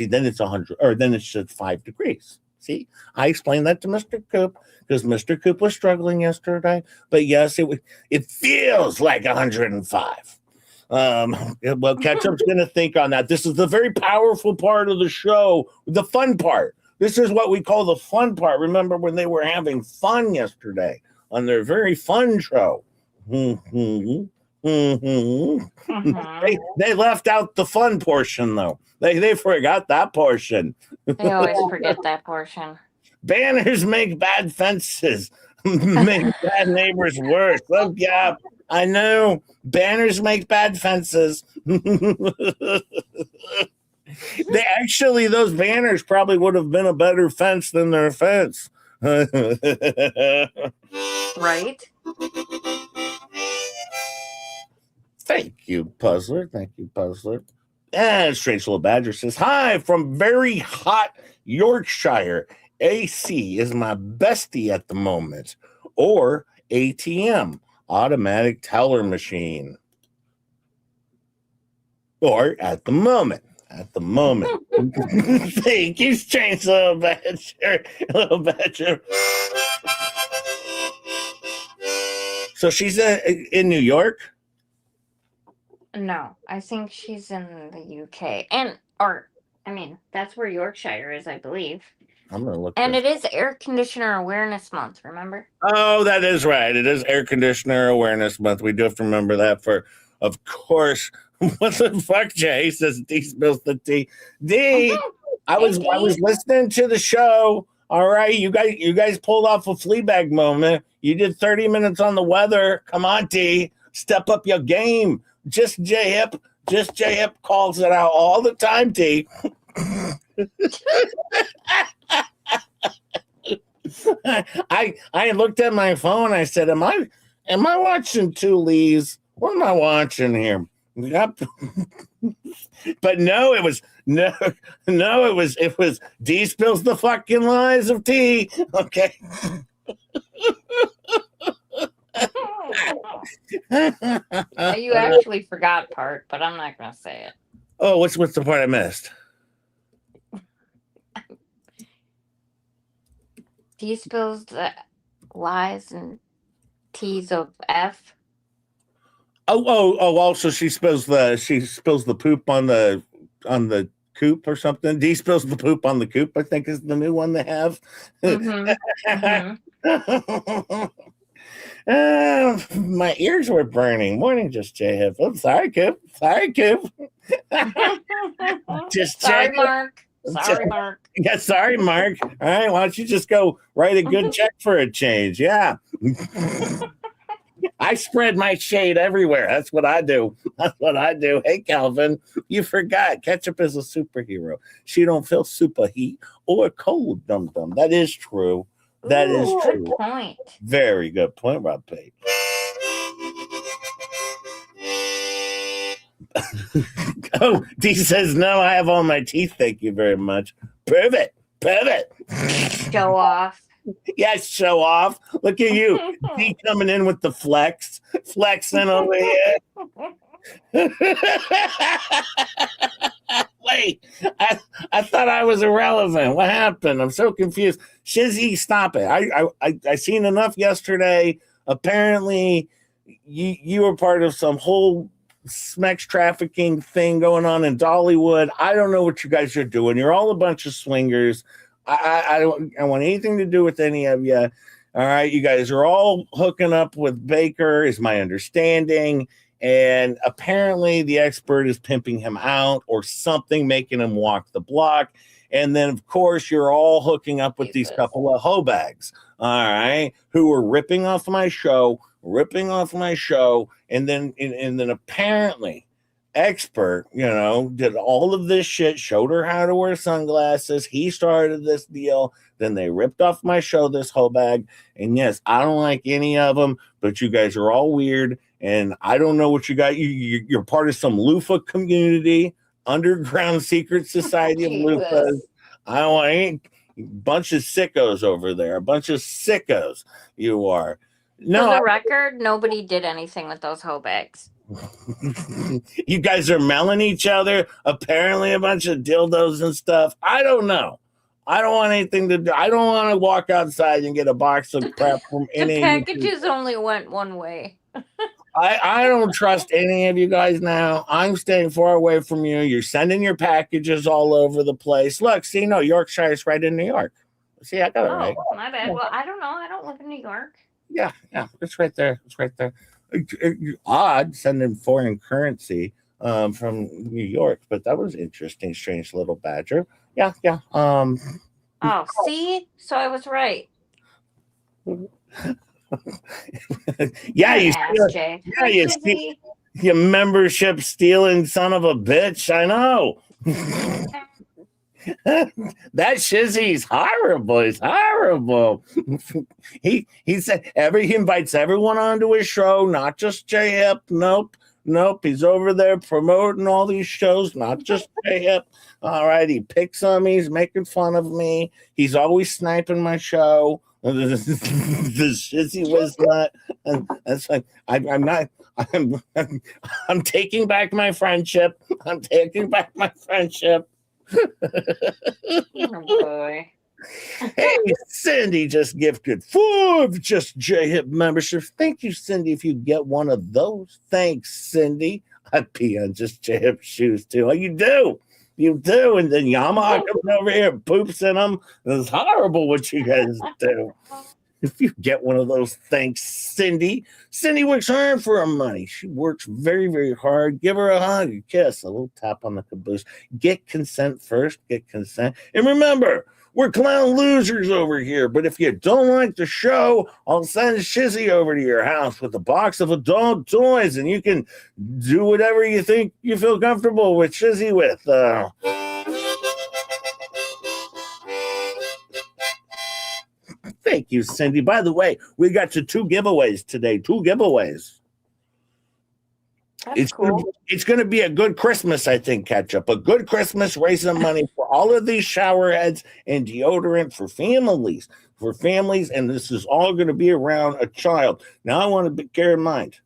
then it's 100, or then it's just 5 degrees. See, I explained that to Mr. Coop because Mr. Coop was struggling yesterday. But yes, it feels like 105. Well, Ketchup's going to think on that. This is the very powerful part of the show, the fun part. This is what we call the fun part. Remember when they were having fun yesterday on their very fun show? They left out the fun portion, though. They forgot that portion. They always forget that portion. Banners make bad fences, make bad neighbors worse. Oh, yeah, I know. Banners make bad fences. Those banners probably would have been a better fence than their fence. Right? Thank you, Puzzler. Thank you, Puzzler. And Strange Little Badger says, hi from very hot Yorkshire. AC is my bestie at the moment. Or ATM, automatic teller machine. Or at the moment. At the moment. Thank you, Strange Little Badger. Little Badger. So she's in New York? No, I think she's in the UK. That's where Yorkshire is, I believe. I'm going to look. And it is Air Conditioner Awareness Month, remember? Oh, that is right. It is Air Conditioner Awareness Month. We do have to remember that of course. What the fuck, Jay? Says D spills the tea. D, I was listening to the show. All right, you guys pulled off a Fleabag moment. You did 30 minutes on the weather. Come on, D. Step up your game. Just J-Hip calls it out all the time, D. I looked at my phone. I said, "Am I watching Two Lees? What am I watching here?" Yep. But no, it was D spills the fucking lies of tea. Okay. You actually forgot part, but I'm not gonna say it. Oh, what's the part I missed? D spills the lies and T's of F. Oh! Also, she spills the poop on the coop or something. D spills the poop on the coop. I think is the new one they have. My ears were burning. Morning, just J-Hip. I'm sorry, Coop. Sorry, Coop. Just sorry, Mark. Sorry, Mark. Yeah, sorry, Mark. All right, why don't you just go write a good check for a change? Yeah. I spread my shade everywhere. That's what I do. Hey, Calvin, you forgot. Ketchup is a superhero. She don't feel super heat or cold, dum-dum. That is true. That is true. Good point. Very good point, Rob Pate. Oh, D says, no, I have all my teeth. Thank you very much. Prove it. Pivot. Show off. Yes, show off. Look at you. He coming in with the flexing over here. Wait, I thought I was irrelevant. What happened? I'm so confused. Shizzy, stop it. I seen enough yesterday. Apparently, you were part of some whole sex trafficking thing going on in Dollywood. I don't know what you guys are doing. You're all a bunch of swingers. I don't want anything to do with any of you. All right, you guys are all hooking up with Baker, is my understanding. And apparently the expert is pimping him out or something, making him walk the block. And then, of course, you're all hooking up with these couple of hoe bags, all right, who are ripping off my show. And then apparently expert, did all of this shit, showed her how to wear sunglasses. He started this deal. Then they ripped off my show, this whole bag. And yes, I don't like any of them, but you guys are all weird. And I don't know what you got. You're part of some loofah community, underground secret society of loofahs. I don't want any bunch of sickos over there. A bunch of sickos you are. No, for the record, nobody did anything with those hoe bags. You guys are melting each other. Apparently a bunch of dildos and stuff. I don't know. I don't want anything to do. I don't want to walk outside and get a box of crap from any. The packages only went one way. I don't trust any of you guys now. I'm staying far away from you. You're sending your packages all over the place. Look, see, no, Yorkshire is right in New York. See, I got it right. My bad. Well, I don't know. I don't live in New York. Yeah, it's right there. Odd sending foreign currency from New York, but that was interesting. Strange little badger. Yeah. Oh, see? So I was right. Yeah, you steal your membership stealing son of a bitch. I know. That Shizzy's horrible. He's horrible. He said he invites everyone onto his show, not just J-Hip. Nope. He's over there promoting all these shows, not just J-Hip. All right, he picks on me. He's making fun of me. He's always sniping my show. The Shizzy was not. And that's like I'm not. I'm taking back my friendship. Oh boy. Hey, Cindy just gifted 5 just J-Hip memberships. Thank you, Cindy, if you get one of those. Thanks, Cindy. I pee on just J-Hip shoes, too. Oh, you do. And then Yamaha comes over here and poops in them. It's horrible what you guys do. If you get one of those, thanks, Cindy. Cindy works hard for her money. She works very, very hard. Give her a hug, a kiss, a little tap on the caboose. Get consent first. And remember, we're clown losers over here. But if you don't like the show, I'll send Shizzy over to your house with a box of adult toys, and you can do whatever you think you feel comfortable with Shizzy with. Thank you, Cindy. By the way, we got to 2 giveaways today. 2 giveaways. That's cool. It's going to be a good Christmas, I think, Ketchup. A good Christmas, raising money for all of these shower heads and deodorant for families. And this is all going to be around a child. Now, I want to bear in mind,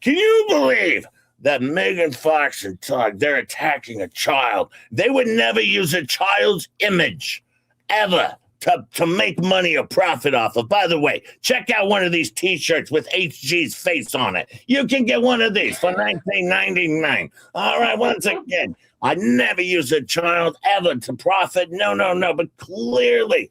can you believe that Megan Fox and Todd, they're attacking a child? They would never use a child's image, ever. To make money or profit off of. By the way, check out one of these T-shirts with HG's face on it. You can get one of these for $19.99. All right, once again, I never use a child ever to profit. No. But clearly.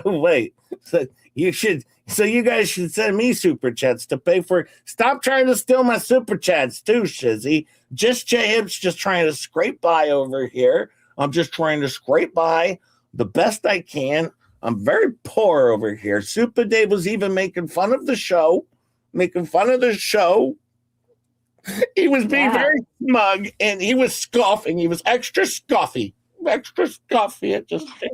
Oh, wait. So you guys should send me super chats to pay for it. Stop trying to steal my super chats too, Shizzy. Just J-Hip's just trying to scrape by over here. I'm just trying to scrape by the best I can. I'm very poor over here. Super Dave was even making fun of the show. He was being very smug, and he was scoffing. He was extra scoffy. It just I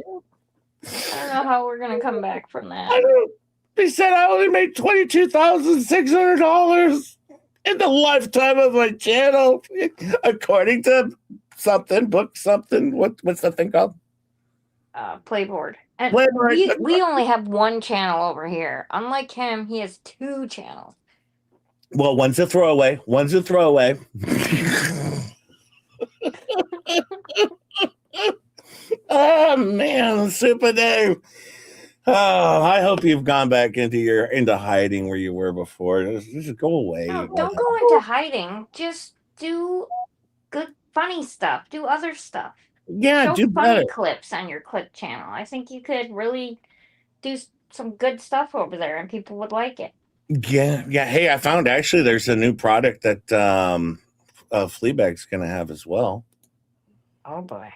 don't know how we're going to come back from that. He said I only made $22,600 in the lifetime of my channel, according to something, book something. What's the thing called? Playboard. And Playboard. we only have one channel over here. Unlike him, he has 2 channels. Well, one's a throwaway. One's a throwaway. Oh man, Super Dave. Oh, I hope you've gone back into hiding where you were before. Just go away. No, don't go into hiding. Just do good, funny stuff. Do other stuff. Yeah, Show do funny better. clips on your clip channel. I think you could really do some good stuff over there, and people would like it. Yeah. Hey, I found actually there's a new product that Fleabag's gonna have as well. Oh boy.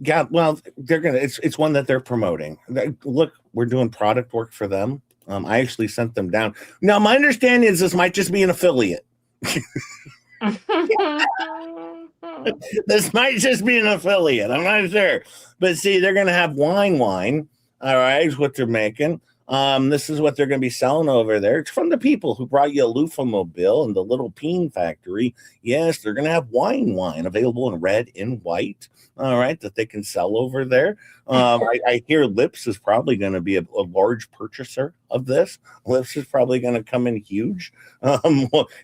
Yeah, well, they're gonna. It's one that they're promoting. Look, we're doing product work for them. I actually sent them down. Now, my understanding is this might just be an affiliate. This might just be an affiliate. I'm not sure, but see, they're gonna have wine. All right, is what they're making. This is what they're going to be selling over there. It's from the people who brought you a loofah mobile and the Little Peen Factory. Yes, they're going to have wine available in red and white. All right, that they can sell over there. I hear Lips is probably going to be a large purchaser of this. Lips is probably going to come in huge.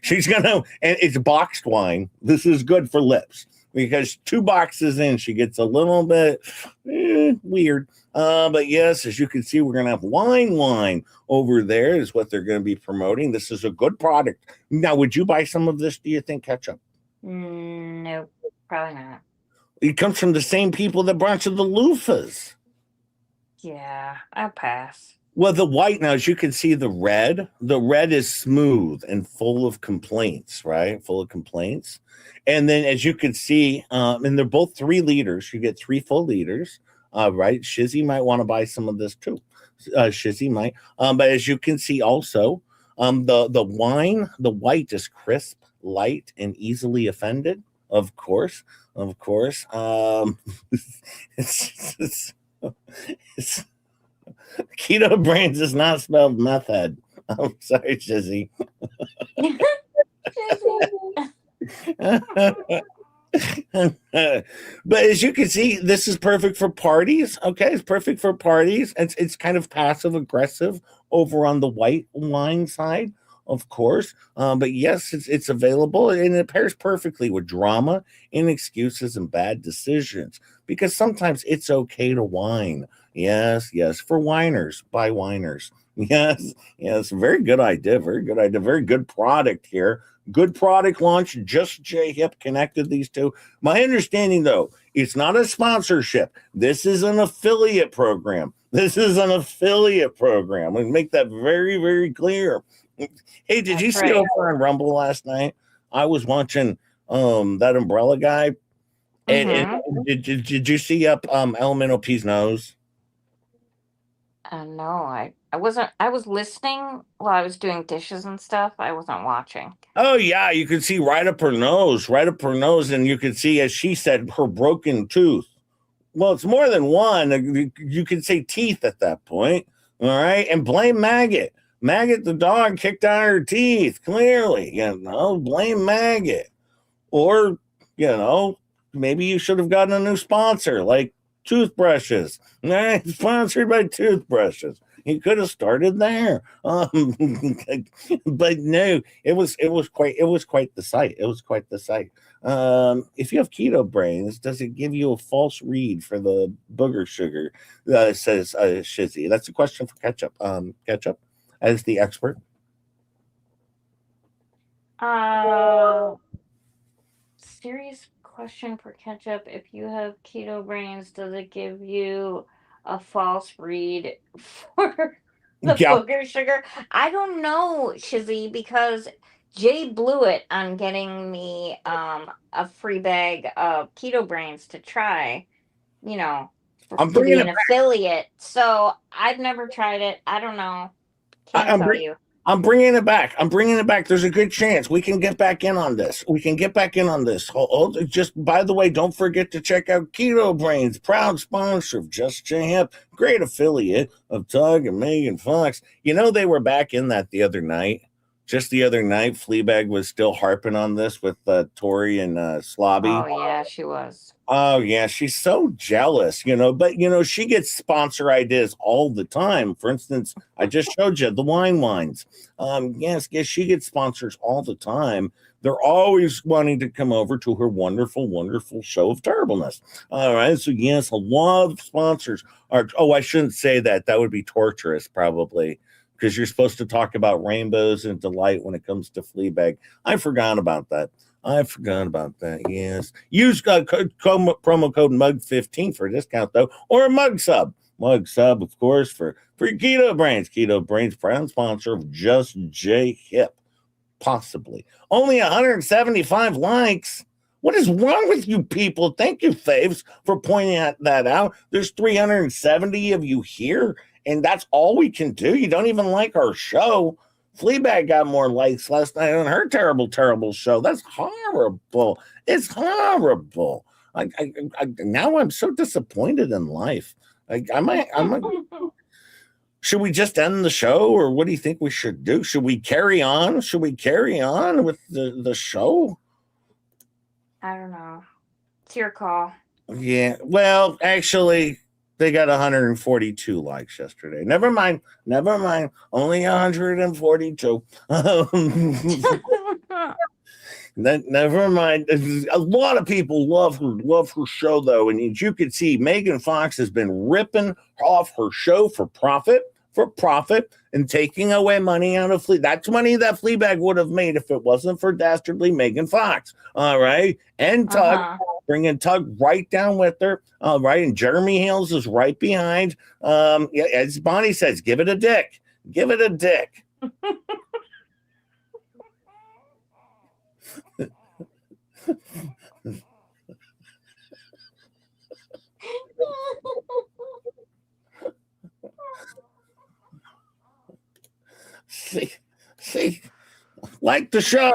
She's going to, and it's boxed wine. This is good for Lips because 2 boxes in, she gets a little bit weird. But yes, as you can see, we're going to have wine over there is what they're going to be promoting. This is a good product. Now, would you buy some of this, do you think, Ketchup? Nope, probably not. It comes from the same people that brought you the loofahs. Yeah, I'll pass. Well, the white, now, as you can see, the red is smooth and full of complaints, right? Full of complaints. And then, as you can see, and they're both 3 liters. You get 3 full liters. Right, Shizzy might want to buy some of this too. Shizzy might, but as you can see, also, the white is crisp, light, and easily offended. Of course. It's Keto Brains is not spelled meth head. I'm sorry, Shizzy. But as you can see, this is perfect for parties. Okay, it's perfect for parties. It's kind of passive aggressive over on the white wine side, of course. But yes, it's available and it pairs perfectly with drama, inexcuses, and bad decisions. Because sometimes it's okay to whine. Yes, for whiners, by whiners. Yes, very good idea. Very good product here. Good product launch. Just J Hip connected these two. My understanding, though, it's not a sponsorship. This is an affiliate program. We make that very, very clear. Hey, did you see over on Rumble last night? I was watching that umbrella guy. And did you see up Elemental P's nose? No, I wasn't. I was listening while I was doing dishes and stuff. I wasn't watching. Oh yeah, you could see right up her nose, and you could see, as she said, her broken tooth. Well, it's more than one. You could say teeth at that point. All right, and blame Maggot. Maggot the dog kicked out her teeth. Clearly, blame Maggot. Or maybe you should have gotten a new sponsor, like toothbrushes. Sponsored by toothbrushes. You could have started there. But no, it was quite the sight. If you have keto brains, does it give you a false read for the booger sugar? Says Shizzy. That's a question for Ketchup. Ketchup, as the expert. Serious question for Ketchup. If you have keto brains, does it give you a false read for the booger sugar? I don't know, Shizzy, because Jay blew it on getting me a free bag of keto brains to try, to be an affiliate. So I've never tried it. I don't know. Can't tell you. I'm bringing it back. There's a good chance we can get back in on this. Just, by the way, don't forget to check out Keto Brains, proud sponsor of Just J Hip, great affiliate of Tug and Megan Fox. They were back in that the other night. just the other night, Fleabag was still harping on this with Tori and Slobby. Oh yeah, she was. Oh yeah, she's so jealous, but she gets sponsor ideas all the time. For instance, I just showed you the wines. Yes, she gets sponsors all the time. They're always wanting to come over to her wonderful, wonderful show of terribleness. All right, so yes, a lot of sponsors are. Oh, I shouldn't say that. That would be torturous, probably, because you're supposed to talk about rainbows and delight when it comes to Fleabag. I forgot about that. Yes. Use promo code MUG15 for a discount, though, or a Mug Sub. Mug Sub, of course, for Keto Brains. Keto Brains, proud sponsor of Just J Hip. Possibly. Only 175 likes. What is wrong with you people? Thank you, Faves, for pointing that out. There's 370 of you here, and that's all we can do. You don't even like our show. Fleabag got more likes last night on her terrible, terrible show. That's horrible. It's horrible. Now I'm so disappointed in life. Should we just end the show, or what do you think we should do? Should we carry on? Should we carry on with the show? I don't know. It's your call. Yeah. Well, actually, they got 142 likes yesterday. Never mind. Only 142. Never mind. A lot of people love her show, though, and as you can see, Megan Fox has been ripping off her show for profit, and taking away money out of Fleabag. That's money that Fleabag would have made if it wasn't for dastardly Megan Fox. All right, and Tug, bringing Tug right down with her. All right, and Jeremy Hales is right behind. As Bonnie says, give it a dick. Give it a dick. See, like the show,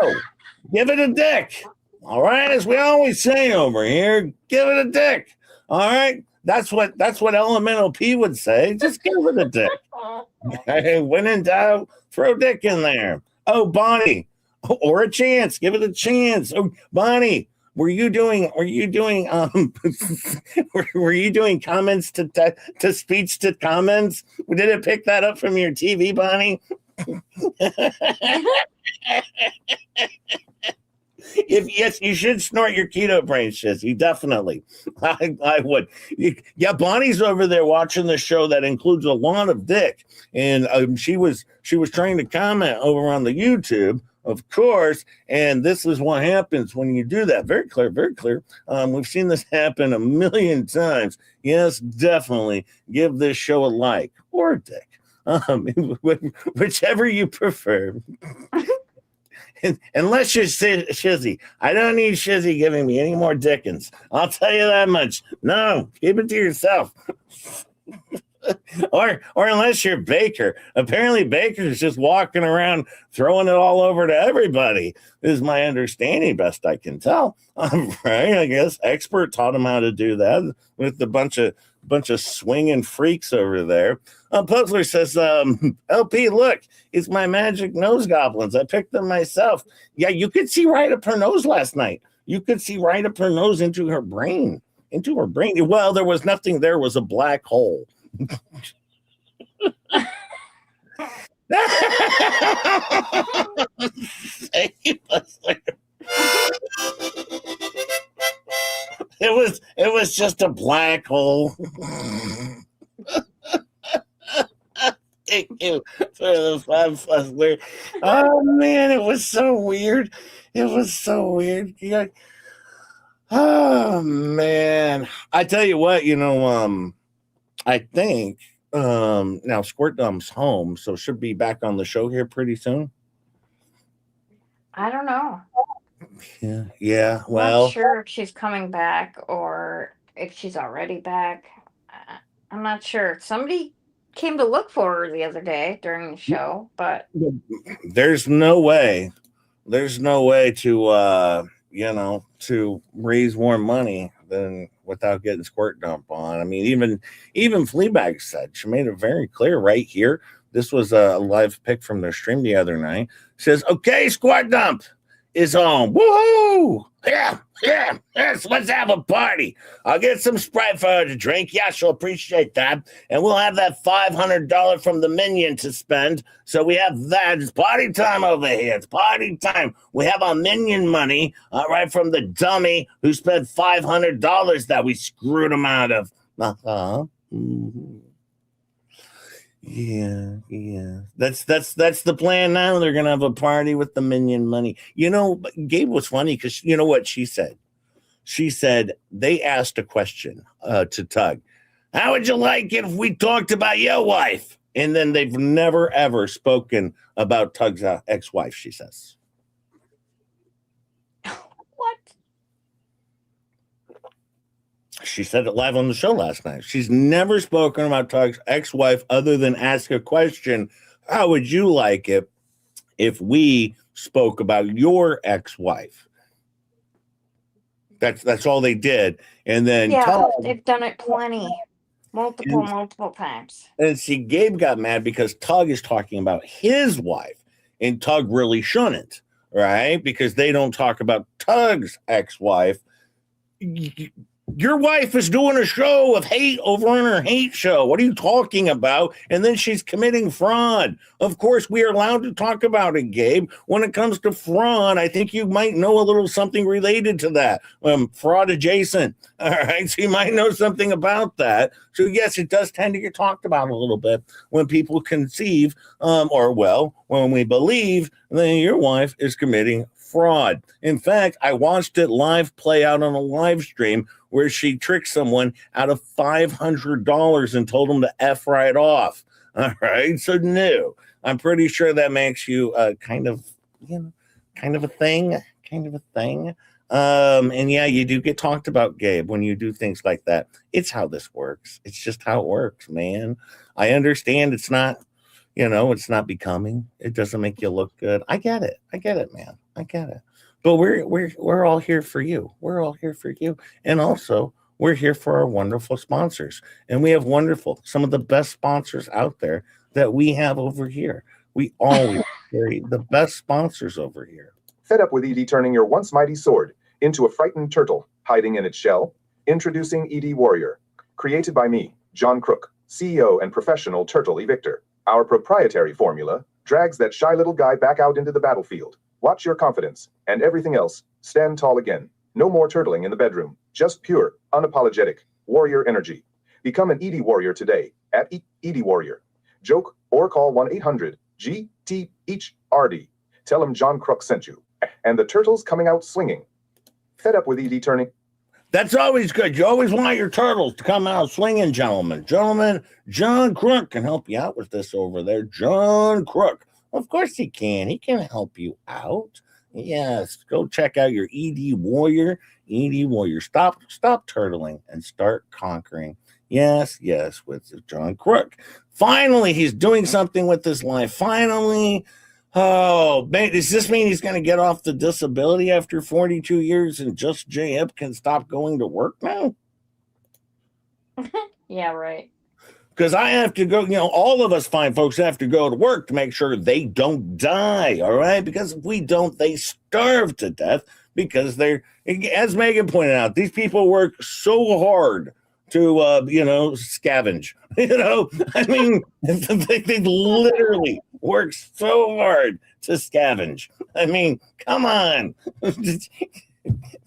give it a dick. All right, as we always say over here, give it a dick. All right, that's what Elemental P would say. Just give it a dick. When in doubt, throw dick in there. Oh, Bonnie, or a chance, give it a chance. Oh, Bonnie, were you doing were you doing comments to speech to comments? Did it pick that up from your TV, Bonnie? If yes, you should snort your keto brain, Shizzy. Definitely. I would. Yeah, Bonnie's over there watching the show that includes a lot of dick. And she was trying to comment over on the YouTube, of course, and this is what happens when you do that. Very clear, very clear. We've seen this happen a million times. Yes, definitely give this show a like or a dick. Whichever you prefer. Unless you're Shizzy. I don't need Shizzy giving me any more Dickens. I'll tell you that much. No, keep it to yourself. or unless you're Baker. Apparently Baker's just walking around throwing it all over to everybody, is my understanding, best I can tell. Right, I guess Expert taught him how to do that with a bunch of swinging freaks over there. Puzzler says, LP, look, it's my magic nose goblins. I picked them myself. Yeah, you could see right up her nose last night. You could see right up her nose into her brain. Well, there was nothing there. Was a black hole. Thank you, Puzzler. It was just a black hole. Thank you for the Puzzler. Oh man, it was so weird. Yeah. Oh man, I tell you what, I think now Squirt Dump's home, so should be back on the show here pretty soon. I don't know. Yeah. Well, not sure if she's coming back or if she's already back. I'm not sure. Somebody came to look for her the other day during the show, but there's no way to to raise more money than without getting Squirt Dump on. I mean, even Fleabag said, she made it very clear right here This was a live pick from their stream the other night. Says, okay, Squad Dump is on. Woohoo! Yes, let's have a party. I'll get some Sprite for her to drink. Yeah, she'll appreciate that. And we'll have that $500 from the minion to spend. So we have that. It's party time over here. It's party time. We have our minion money, right, from the dummy who spent $500 that we screwed him out of. Mm-hmm. Yeah. That's the plan now. They're gonna have a party with the minion money. Gabe was funny because you know what she said? She said they asked a question to Tug. How would you like it if we talked about your wife? And then they've never ever spoken about Tug's ex-wife, she says. What? She said it live on the show last night. She's never spoken about Tug's ex-wife other than ask a question. How would you like it if we spoke about your ex-wife? That's all they did. And then Tug, they've done it plenty. Multiple times. And see, Gabe got mad because Tug is talking about his wife, and Tug really shouldn't, right? Because they don't talk about Tug's ex-wife. Your wife is doing a show of hate over on her hate show. What are you talking about? And then she's committing fraud. Of course, we are allowed to talk about it, Gabe. When it comes to fraud, I think you might know a little something related to that. Fraud adjacent. All right. So you might know something about that. So yes, it does tend to get talked about a little bit when people conceive, when we believe that your wife is committing fraud. In fact, I watched it live play out on a live stream where she tricked someone out of $500 and told them to F right off. All right. So no, I'm pretty sure that makes you kind of a thing. And yeah, you do get talked about, Gabe, when you do things like that. It's how this works. It's just how it works, man. I understand it's not, it's not becoming. It doesn't make you look good. I get it, man. I get it. But we're all here for you. We're all here for you. And also, we're here for our wonderful sponsors. And we have some of the best sponsors out there that we have over here. We always carry the best sponsors over here. Fed up with Edie turning your once mighty sword into a frightened turtle hiding in its shell? Introducing Edie Warrior. Created by me, John Crook, CEO and professional turtle evictor. Our proprietary formula drags that shy little guy back out into the battlefield. Watch your confidence and everything else. Stand tall again. No more turtling in the bedroom. Just pure, unapologetic warrior energy. Become an Edie Warrior today at Edie Warrior. Joke or call 1-800-GT-EACH-RD. Tell him John Crook sent you. And the turtle's coming out swinging. Fed up with Edie turning. That's always good. You always want your turtles to come out swinging, gentlemen. John Crook can help you out with this over there. John Crook. Of course he can. He can help you out. Yes. Go check out your Edie Warrior. Edie Warrior. Stop turtling and start conquering. Yes, with John Crook. Finally, he's doing something with his life. Finally. Oh, man, does this mean he's going to get off the disability after 42 years and just J-Ip can stop going to work now? Yeah, right. Because I have to go, all of us fine folks have to go to work to make sure they don't die, all right? Because if we don't, they starve to death because they're, as Megan pointed out, these people work so hard to, scavenge. I mean, they literally work so hard to scavenge. I mean, come on.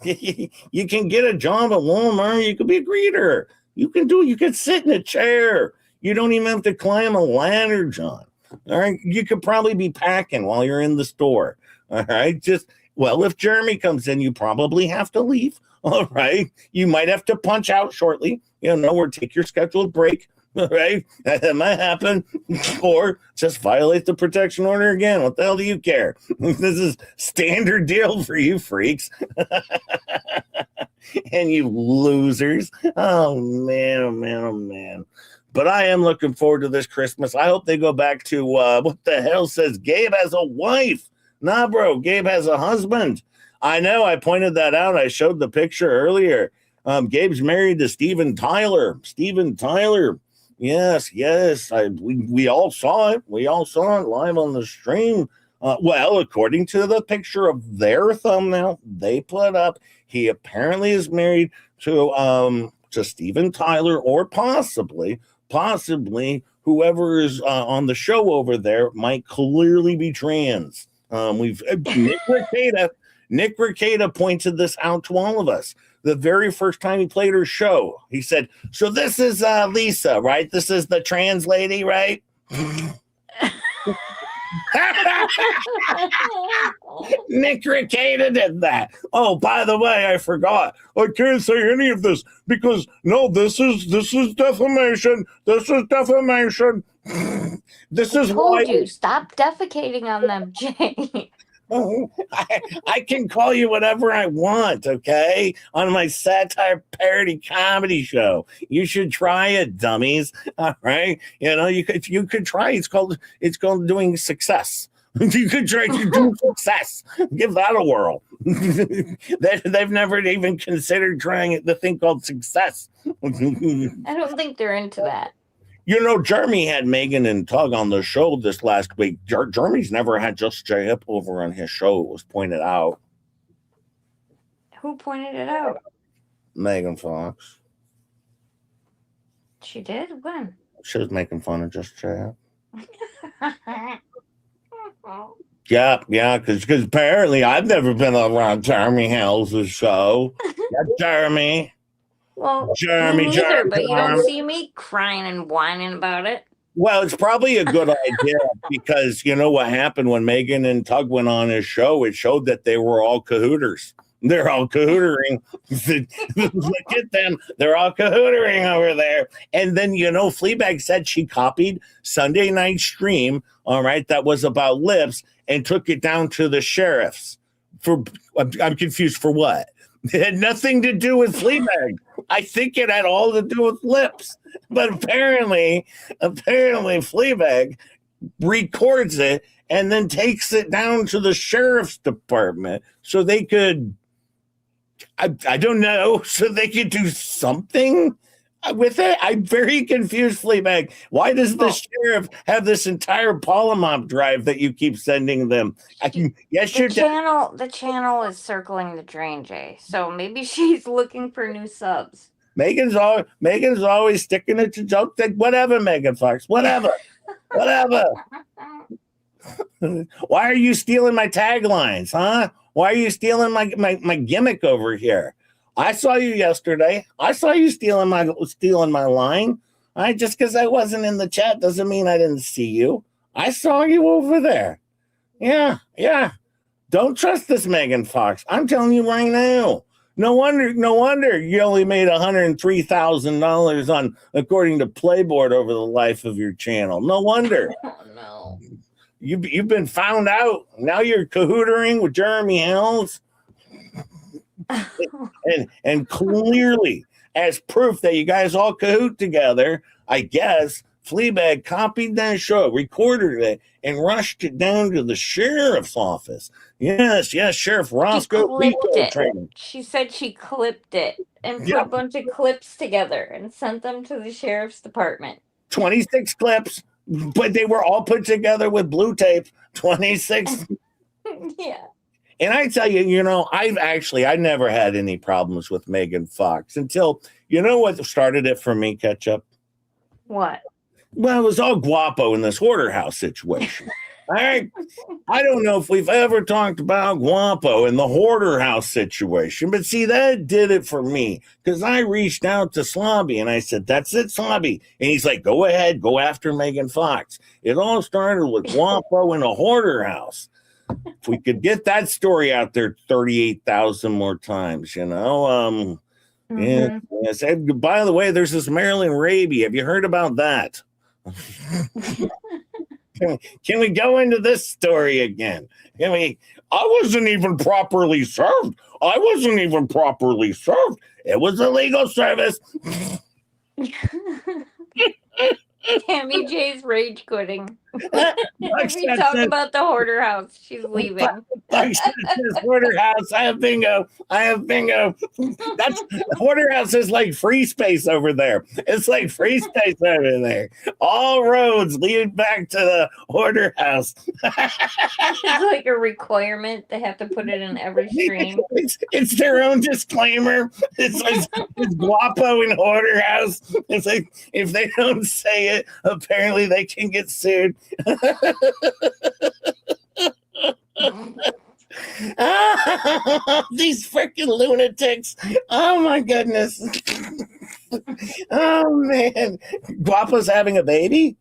You can get a job at Walmart. You could be a greeter. You can sit in a chair. You don't even have to climb a ladder, John. All right. You could probably be packing while you're in the store. All right. If Jeremy comes in, you probably have to leave. All right. You might have to punch out shortly, or take your scheduled break. All right. That might happen. Or just violate the protection order again. What the hell do you care? This is standard deal for you freaks. And you losers. Oh, man. But I am looking forward to this Christmas. I hope they go back to what the hell says Gabe has a wife. Nah, bro. Gabe has a husband. I know. I pointed that out. I showed the picture earlier. Gabe's married to Steven Tyler. Steven Tyler. Yes. We all saw it. We all saw it live on the stream. Well, according to the picture of their thumbnail they put up, he apparently is married to Steven Tyler, or possibly whoever is on the show over there might clearly be trans. We've Nick Rekieta pointed this out to all of us. The very first time he played her show, he said, "So this is Lisa, right? This is the trans lady, right?" Nick Rekieta did that. Oh, by the way, I forgot. I can't say any of this because no, this is defamation. This is defamation. This is why you stop defecating on them, Jay. I can call you whatever I want, okay? On my satire parody comedy show. You should try it, dummies. All right. You know, you could try. It's called doing success. You could try to do success. Give that a whirl. They've never even considered trying the thing called success. I don't think they're into that. You know, Jeremy had Megan and Tug on the show this last week. Jeremy's never had Just Jay up over on his show. It was pointed out. Who pointed it out? Megan Fox. She did? When? She was making fun of Just Jay. Yeah, because apparently I've never been around Jeremy Hales' show. Yeah, Jeremy. Well, Jeremy, but you don't see me crying and whining about it. Well, it's probably a good idea because you know what happened when Megan and Tug went on his show? It showed that they were all cahooters. They're all cahootering. Look at them. They're all cahootering over there. And then, you know, Fleabag said she copied Sunday Night Stream, all right, that was about lips and took it down to the sheriffs. I'm confused for what? It had nothing to do with Fleabag. I think it had all to do with lips. But apparently Fleabag records it and then takes it down to the sheriff's department so they could, I don't know, so they could do something with it. I'm very confused, Fleabag. Why does the sheriff have this entire Polymop drive that you keep sending them? The channel is circling the drain, Jay. So maybe she's looking for new subs. Megan's always sticking it to joke. Whatever, Megan Fox. Whatever. Why are you stealing my taglines, huh? Why are you stealing my gimmick over here? I saw you yesterday. I saw you stealing my line. Just because I wasn't in the chat doesn't mean I didn't see you. I saw you over there. Yeah. Don't trust this Megan Fox. I'm telling you right now. No wonder you only made $103,000 on, according to Playboard, over the life of your channel. No wonder. Oh, no. You've been found out. Now you're cahootering with Jeremy Helms. and clearly, as proof that you guys all cahoot together, I guess Fleabag copied that show, recorded it, and rushed it down to the sheriff's office. Yes, Sheriff Roscoe training. She said she clipped it and put a bunch of clips together and sent them to the sheriff's department. 26 clips, but they were all put together with blue tape. 26. Yeah. And I tell you, you know, I never had any problems with Megan Fox until, you know what started it for me, Ketchup? What? Well, it was all guapo in this hoarder house situation. All right. I don't know if we've ever talked about guapo in the hoarder house situation, but see, that did it for me because I reached out to Slobby and I said, "That's it, Slobby." And he's like, "Go ahead, go after Megan Fox." It all started with guapo in a hoarder house. If we could get that story out there 38,000 more times, you know. Yeah. By the way, there's this Marilyn Raby. Have you heard about that? Can we go into this story again? I wasn't even properly served. It was a legal service. Tammy J's rage quitting. Buckshot If we talk says- about the hoarder house, she's leaving. Buckshot says, Hoarder House, I have bingo. That's Hoarder House is like free space over there. It's like free space over there. All roads lead back to the Hoarder House. It's like a requirement. They have to put it in every stream. It's their own disclaimer. It's Guapo in Hoarder House. It's like if they don't say it, apparently they can get sued. These freaking lunatics. Oh my goodness. Oh man. Guapo's having a baby?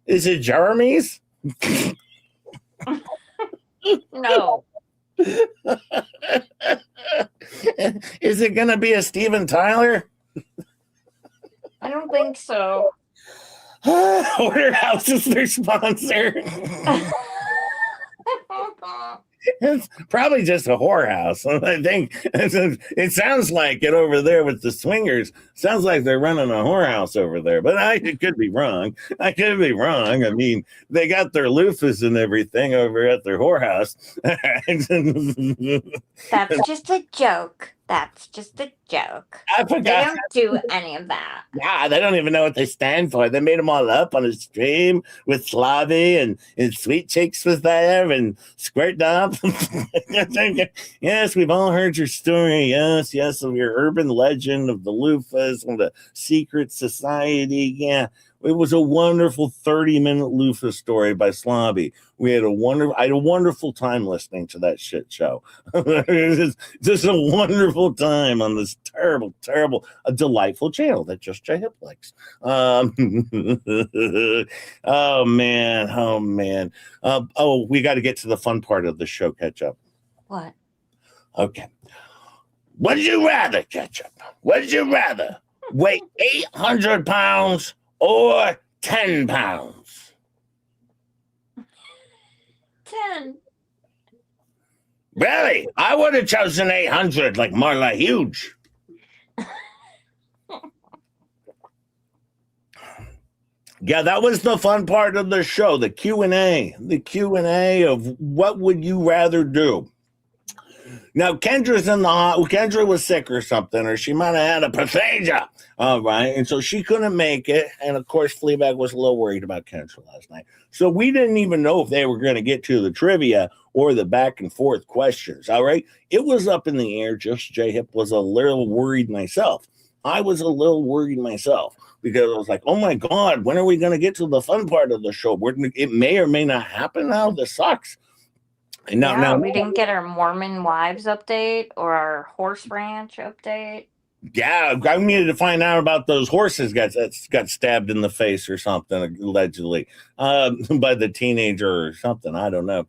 Is it Jeremy's? No. Is it gonna be a Steven Tyler? I don't think so. Hoarder House is their sponsor. It's probably just a whorehouse. I think it sounds like it over there with the swingers. Sounds like they're running a whorehouse over there, but I could be wrong. I mean, they got their loofahs and everything over at their whorehouse. That's just a joke. That's just a joke. I They forgot. don't do any of that. Yeah, they don't even know what they stand for. They made them all up on a stream with Slavi and Sweet Cheeks was there and Squirt Up. Yes, we've all heard your story. Yes, of your urban legend of the loofahs and the secret society. Yeah, it was a wonderful 30-minute loofah story by Slavi. I had a wonderful time listening to that shit show. It was just a wonderful time on this terrible, a delightful channel that just J Hip likes. Oh man. We got to get to the fun part of the show, Ketchup. What? Okay. Would you rather, Ketchup? Would you rather weigh 800 pounds or 10 pounds? 10. Really? I would have chosen 800, like Marla Huge. Yeah, that was the fun part of the show, the Q&A. The Q&A of what would you rather do? Now, Kendra was sick or something, or she might have had a procedure. All right. And so she couldn't make it. And of course, Fleabag was a little worried about Kendra last night. So we didn't even know if they were going to get to the trivia or the back and forth questions. All right. It was up in the air. Just J Hip was a little worried myself. I was a little worried myself because I was like, oh my God, when are we going to get to the fun part of the show? It may or may not happen now. This sucks. And now we didn't get our Mormon wives update or our horse ranch update. Yeah, I needed to find out about those horses got stabbed in the face or something, allegedly, by the teenager or something. I don't know.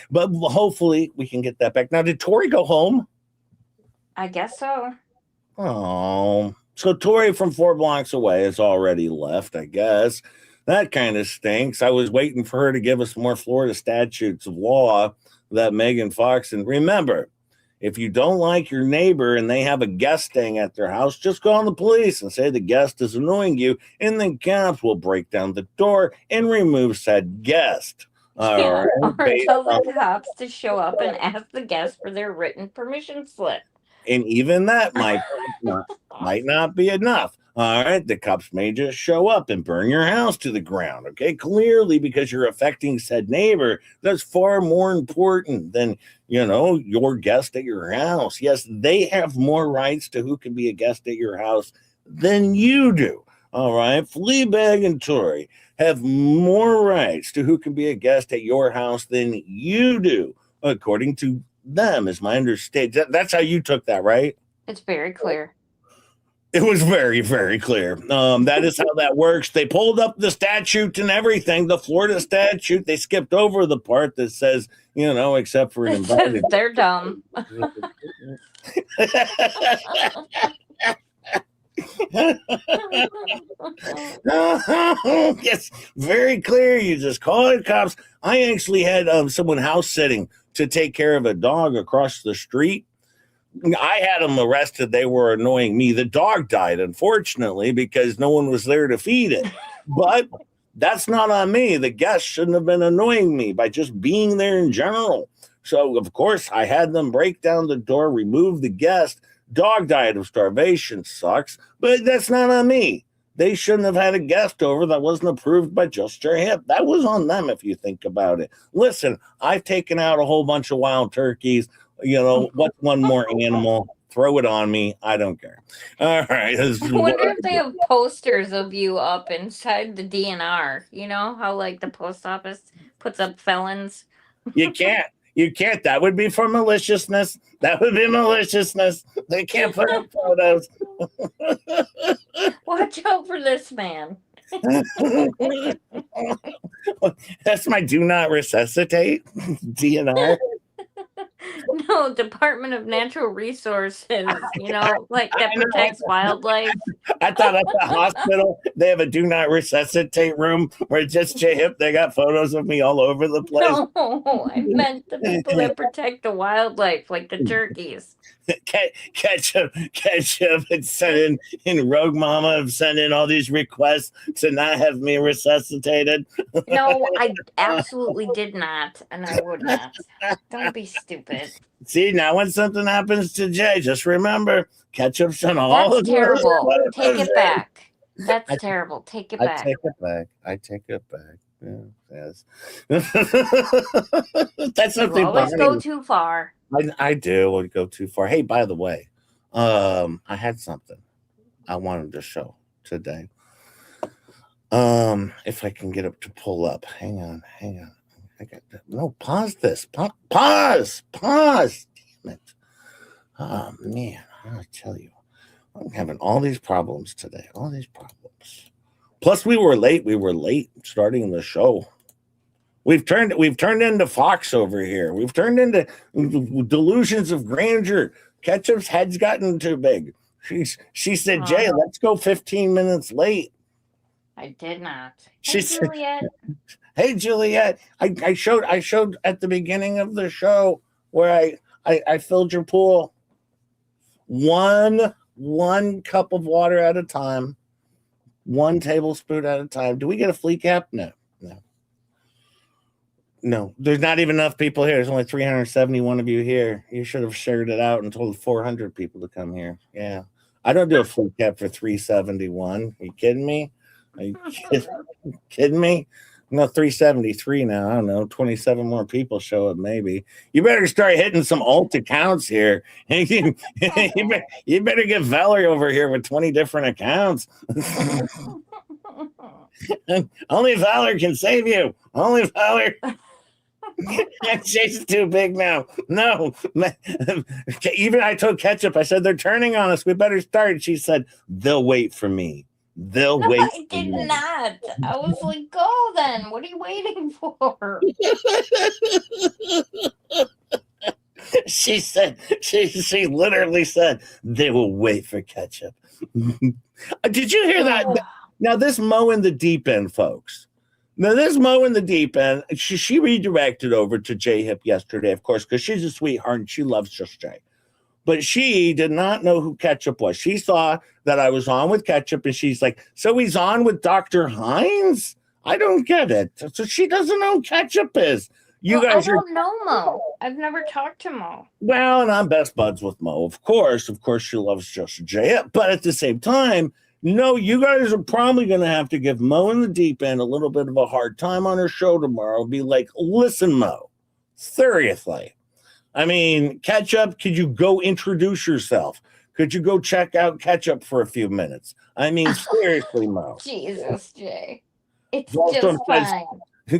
But hopefully we can get that back. Now, did Tori go home? I guess so. Oh, so Tori from 4 blocks away has already left, I guess. That kind of stinks. I was waiting for her to give us more Florida statutes of law that Megan Fox. And remember, if you don't like your neighbor and they have a guest staying at their house, just call the police and say the guest is annoying you, and the cops will break down the door and remove said guest. Or tell the cops to show up and ask the guest for their written permission slip. And even that might not be enough. All right, the cops may just show up and burn your house to the ground, okay? Clearly, because you're affecting said neighbor, that's far more important than, your guest at your house. Yes, they have more rights to who can be a guest at your house than you do, all right? Fleabag and Tori have more rights to who can be a guest at your house than you do, according to them, is my understanding. That's how you took that, right? It's very clear. It was very, very clear. That is how that works. They pulled up the statute and everything, the Florida statute. They skipped over the part that says, except for an invited. They're dumb. Yes, very clear. You just call it cops. I actually had someone house sitting to take care of a dog across the street. I had them arrested. They were annoying me. The dog died, unfortunately, because no one was there to feed it. But that's not on me. The guests shouldn't have been annoying me by just being there in general. So, of course, I had them break down the door, remove the guest. Dog died of starvation. Sucks. But that's not on me. They shouldn't have had a guest over that wasn't approved by Just Your Hip. That was on them, if you think about it. Listen, I've taken out a whole bunch of wild turkeys. You know, what's one more animal? Throw it on me. I don't care. All right. I wonder if they have posters of you up inside the DNR. You know how like the post office puts up felons? You can't. You can't. That would be for maliciousness. That would be maliciousness. They can't put up photos. Watch out for this man. That's my do not resuscitate DNR. No, Department of Natural Resources, you know, like that protects wildlife. I thought at the hospital they have a do not resuscitate room where Just J Hip, they got photos of me all over the place. No, I meant the people that protect the wildlife, like the turkeys. Ketchup and send in Rogue Mama have sent in all these requests to not have me resuscitated. No, I absolutely did not, and I would not. Don't be stupid. See, now when something happens to Jay, just remember, Ketchup's on all That's of terrible. Take it back. That's terrible. Take it back. I take it back. I take it back. Yeah, yes. That's something. You always go too far. I do. Would go too far. Hey, by the way, I had something I wanted to show today. If I can get it to pull up. Hang on. I got that. No, pause this. Pause. Damn it. Oh man, I tell you, I'm having all these problems today. All these problems. Plus, we were late starting the show. We've turned into Fox over here. We've turned into delusions of grandeur. Ketchup's head's gotten too big. She said, Jay, let's go 15 minutes late. I did not. She said, Juliet. Hey, Juliet. I showed at the beginning of the show where I filled your pool. One cup of water at a time. 1 tablespoon at a time. Do we get a FLEACAP? No, there's not even enough people here. There's only 371 of you here. You should have shared it out and told 400 people to come here. Yeah. I don't do a FLEACAP for 371. Are you kidding me? Are you kidding me? No, 373 now. I don't know. 27 more people show up, maybe. You better start hitting some alt accounts here. You better get Valerie over here with 20 different accounts. Only Valor can save you. Only Valor. She's too big now. No. Even I told Ketchup, I said, they're turning on us. We better start. She said, they'll wait for me. They'll wait. I did not. I was like, go then. What are you waiting for? She said, she literally said, they will wait for Ketchup. Did you hear that? Now, this Mo in the deep end, folks. Now, this Mo in the deep end, she redirected over to J Hip yesterday, of course, because she's a sweetheart and she loves Just Jay. But she did not know who Ketchup was. She saw that I was on with Ketchup, and she's like, so he's on with Dr. Hines? I don't get it. So she doesn't know who Ketchup is. You guys I don't know Mo. I've never talked to Mo. Well, and I'm best buds with Mo, of course. Of course, she loves Just Jay. But at the same time, no, you guys are probably going to have to give Mo in the deep end a little bit of a hard time on her show tomorrow. Be like, listen, Mo, seriously. I mean, Ketchup, could you go introduce yourself? Could you go check out Ketchup for a few minutes? I mean, seriously, Mo. Jesus, Jay. It's just fine.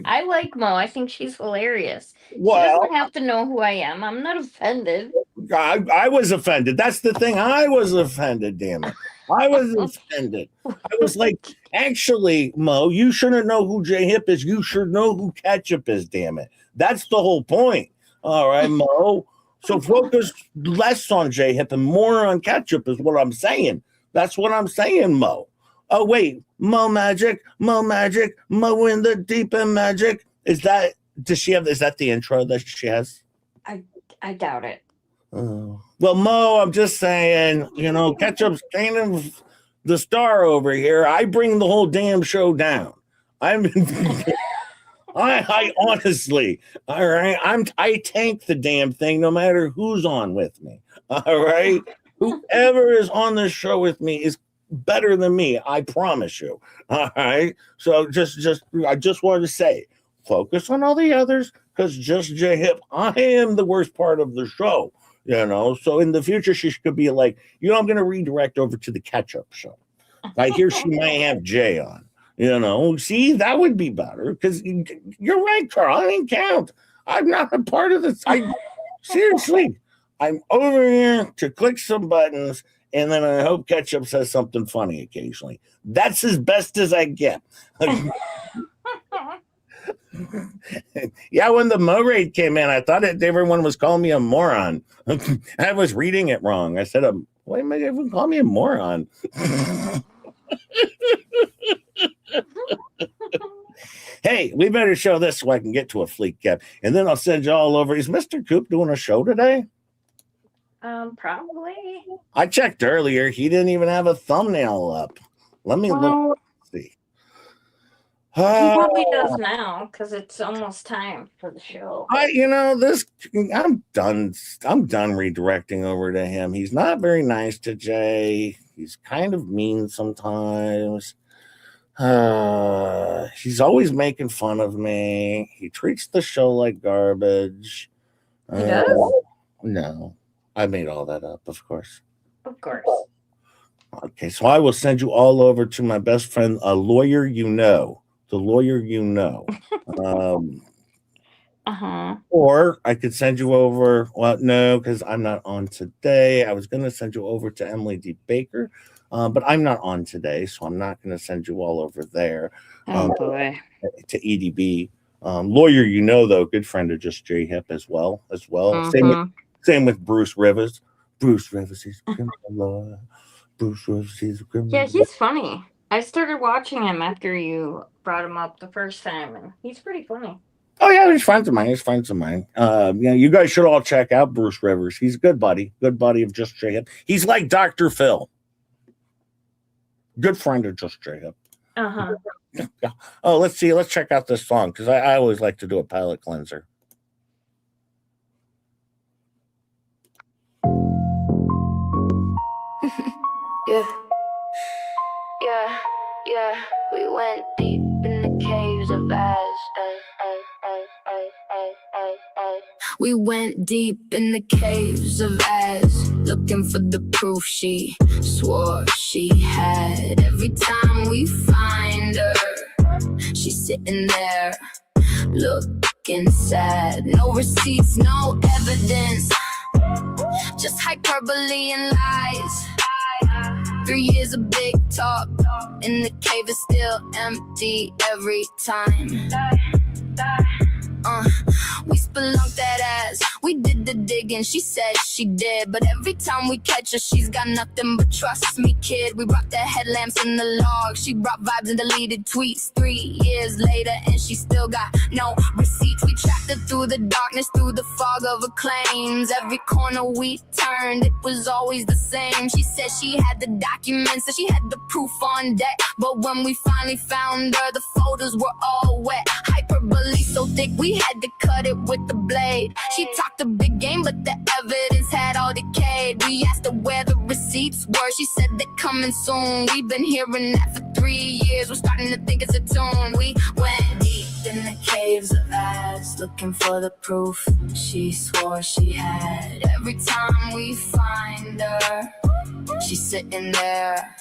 I like Mo. I think she's hilarious. Well, she doesn't have to know who I am. I'm not offended. I was offended. That's the thing. I was offended, damn it. I was offended. I was like, actually, Mo, you shouldn't know who J Hip is. You should know who Ketchup is, damn it. That's the whole point. All right, Mo. So focus less on J Hip and more on Ketchup is what I'm saying. That's what I'm saying, Mo. Oh, wait. Mo Magic, Mo in the deep end magic. Is that the intro that she has? I doubt it. Well, Mo, I'm just saying, Ketchup's kind of the star over here. I bring the whole damn show down. I honestly, all right, I tank the damn thing no matter who's on with me. All right, whoever is on this show with me is better than me. I promise you. All right. So I just wanted to say, focus on all the others because just J-Hip, I am the worst part of the show. So in the future, she could be like, I'm going to redirect over to the Ketchup show. I hear she might have Jay on. See, that would be better because you're right, Carl. I didn't count. I'm not a part of this. Seriously, I'm over here to click some buttons, and then I hope Ketchup says something funny occasionally. That's as best as I get. Yeah, when the Mo raid came in, I thought everyone was calling me a moron. I was reading it wrong. I said, why am I even calling me a moron? Hey, we better show this so I can get to a FLEACAP, and then I'll send you all over. Is Mr. Coop doing a show today? Probably. I checked earlier. He didn't even have a thumbnail up. Let me look. See. He probably does now because it's almost time for the show. I'm done. I'm done redirecting over to him. He's not very nice to Jay. He's kind of mean sometimes. He's always making fun of me. He treats the show like garbage. He does? No, I made all that up, of course. Of course. Okay, so I will send you all over to my best friend, a lawyer the lawyer Or I could send you over. Well, no, because I'm not on today. I was going to send you over to Emily D. Baker, but I'm not on today, so I'm not going to send you all over there. Oh, boy. To EDB. Lawyer, though, good friend of just J-Hip as well. Same with Bruce Rivers. Bruce Rivers, he's a criminal lawyer. Bruce Rivers, he's a criminal Yeah, he's funny. I started watching him after you brought him up the first time, and he's pretty funny. Oh, yeah, he's friends of mine. You guys should all check out Bruce Rivers. He's a good buddy of Just J-Hip. He's like Dr. Phil. Good friend of Just J-Hip. Uh-huh. Yeah. Oh, let's see. Let's check out this song because I always like to do a palate cleanser. Yeah, we went deep in the caves of Az. We went deep in the caves of Az, looking for the proof she swore she had. Every time we find her, she's sitting there, looking sad. No receipts, no evidence, just hyperbole and lies. 3 years of big talk, and the cave is still empty every time. We spelunked that ass, we did the digging, she said she did. But every time we catch her, she's got nothing but trust me, kid. We rocked the headlamps in the log, she brought vibes and deleted tweets. 3 years later, and she still got no receipts. We tracked her through the darkness, through the fog of her claims. Every corner we turned, it was always the same. She said she had the documents, and she had the proof on deck. But when we finally found her, the photos were all wet. Hyperbole so thick, we had to cut it with the blade. She talked a big game, but the evidence had all decayed. We asked her where the receipts were, she said they're coming soon. We've been hearing that for 3 years, we're starting to think it's a tune. We went deep in the caves of Az, looking for the proof she swore she had. Every time we find her, she's sitting there,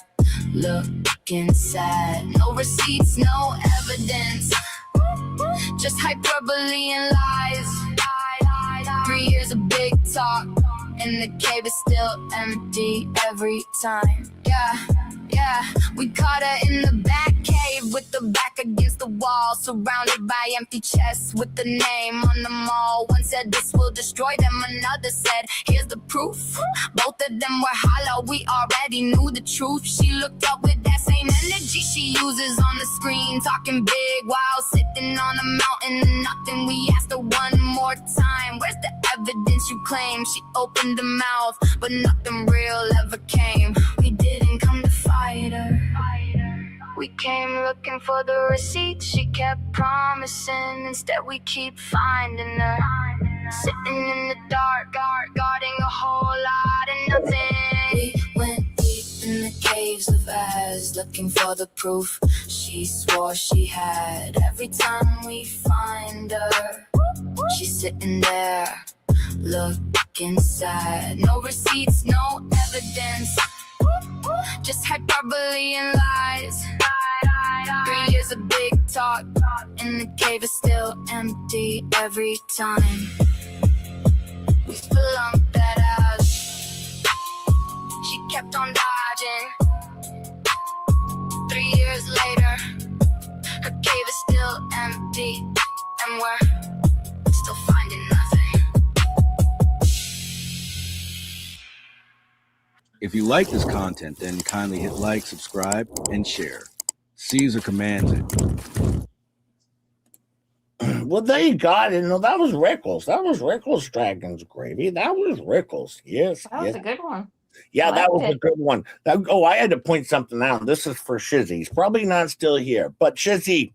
looking sad. No receipts, no evidence, just hyperbole and lies. 3 years of big talk, and the cave is still empty every time. Yeah, we caught her in the back cave with the back against the wall, surrounded by empty chests with the name on them all. One said this will destroy them, another said here's the proof. Both of them were hollow, we already knew the truth. She looked up with that same same energy she uses on the screen, talking big while sitting on a mountain and nothing. We asked her one more time, where's the evidence you claim? She opened her mouth, but nothing real ever came. We didn't come to fight her. We came looking for the receipts she kept promising. Instead we keep finding her sitting in the dark, guarding a whole lot of nothing. We went deep in the caves of ours, looking for the proof she swore she had. Every time we find her, she's sitting there, looking sad. No receipts, no evidence, just hyperbole and lies. 3 years of big talk, and the cave is still empty every time. We spelunk that ass, she kept on dodging. 3 years later, her cave is still empty, and we're still finding nothing. If you like this content, then kindly hit like, subscribe, and share. Caesar commands it. Well, there you got it. No, that was Rickles. That was Rickles Dragon's Gravy. That was Rickles. Yes. That was a good one. Yeah, that was Liked a good one. I had to point something out. This is for Shizzy. He's probably not still here. But Shizzy,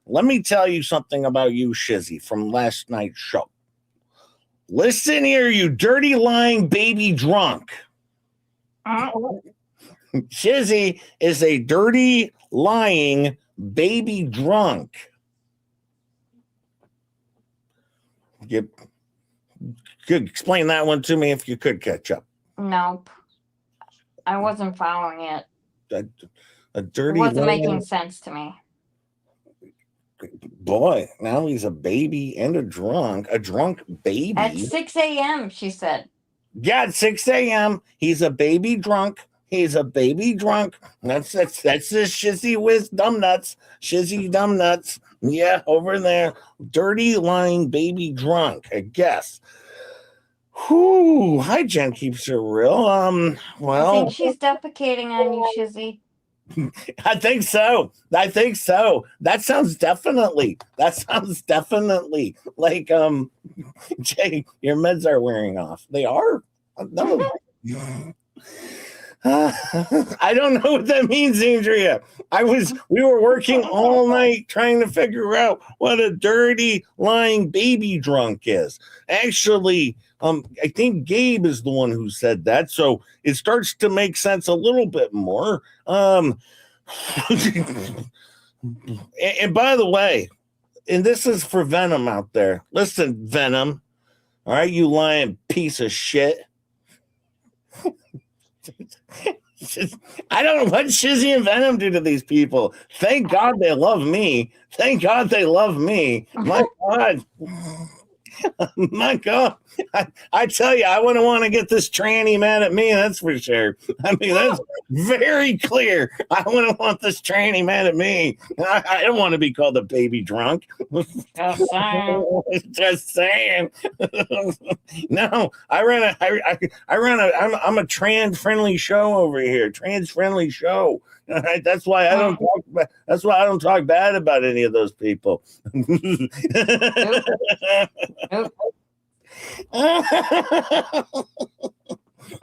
let me tell you something about you, Shizzy, from last night's show. Listen here, you dirty, lying baby drunk. Shizzy is a dirty, lying baby drunk. You could explain that one to me if you could catch up. Nope. I wasn't following it. A dirty, it wasn't lying, making sense to me. Boy, now he's a baby and a drunk baby. At 6 a.m., she said. Yeah, at 6 a.m. He's a baby drunk. He's a baby drunk. That's the Shizzy with dumb nuts. Shizzy dumb nuts. Yeah, over there. Dirty, lying baby drunk, I guess. Whoo, hi, Jen keeps it real. Well, I think she's defecating on you, Shizzy. I think so. That sounds definitely like Jay, your meds are wearing off. They are. No. I don't know what that means, Andrea. We were working all night trying to figure out what a dirty, lying baby drunk is. Actually, I think Gabe is the one who said that, so it starts to make sense a little bit more. And by the way, and this is for Venom out there. Listen, Venom, all right, you lying piece of shit. I don't know what Shizzy and Venom do to these people. Thank God they love me. My God. My God. I tell you, I wouldn't want to get this tranny mad at me, that's for sure. I mean, that's very clear. I wouldn't want this tranny mad at me. I don't want to be called a baby drunk. Just saying. No, I'm a trans-friendly show over here. Trans-friendly show. All right, that's why I don't talk bad about any of those people.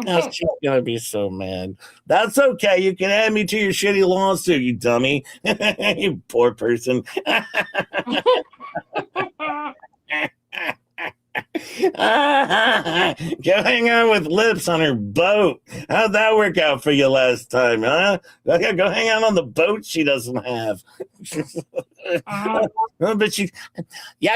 Now she's gonna be so mad. That's okay. You can add me to your shitty lawsuit, you dummy. You poor person. Go hang out with Lips on her boat. How'd that work out for you last time, huh? Go hang out on the boat she doesn't have. But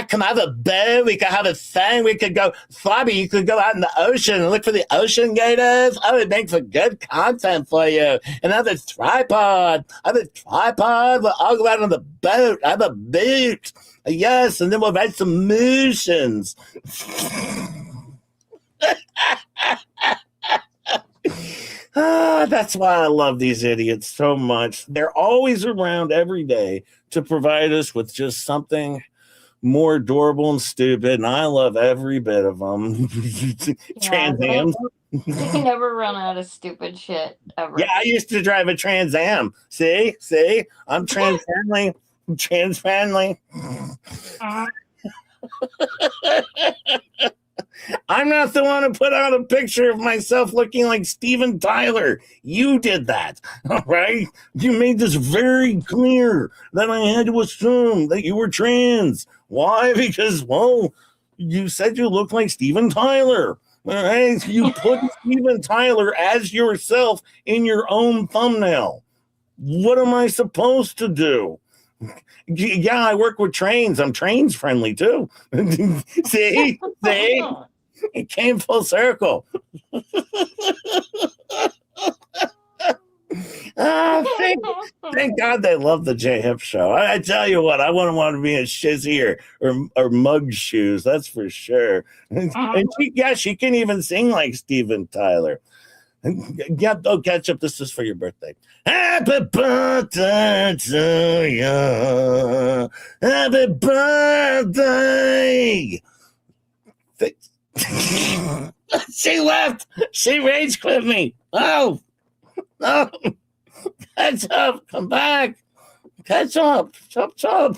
come have a boat. We could have a thing. We could go, Flobby, you could go out in the ocean and look for the ocean gators. I would make for good content for you. And have a tripod. We'll all go out on the boat. I have a boot. Yes, and then we'll write some motions. That's why I love these idiots so much. They're always around every day to provide us with just something more adorable and stupid, and I love every bit of them. Trans Ams. You never run out of stupid shit ever. Yeah, I used to drive a Trans Am. See, I'm trans friendly. Trans friendly. I'm not the one who put out a picture of myself looking like Steven Tyler. You did that, all right? You made this very clear that I had to assume that you were trans. Why? Because, well, you said you looked like Steven Tyler. All right? You put Steven Tyler as yourself in your own thumbnail. What am I supposed to do? Yeah, I work with trains. I'm trains friendly too. See? It came full circle. Thank God they love the J Hip show. I tell you what, I wouldn't want to be in SHIZZY or Mug shoes, that's for sure. And she can even sing like Steven Tyler. Yeah, oh, Ketchup, this is for your birthday. Happy birthday to you. Happy birthday. She left. She rage quit me. Oh, no. Ketchup, come back. Ketchup, chop.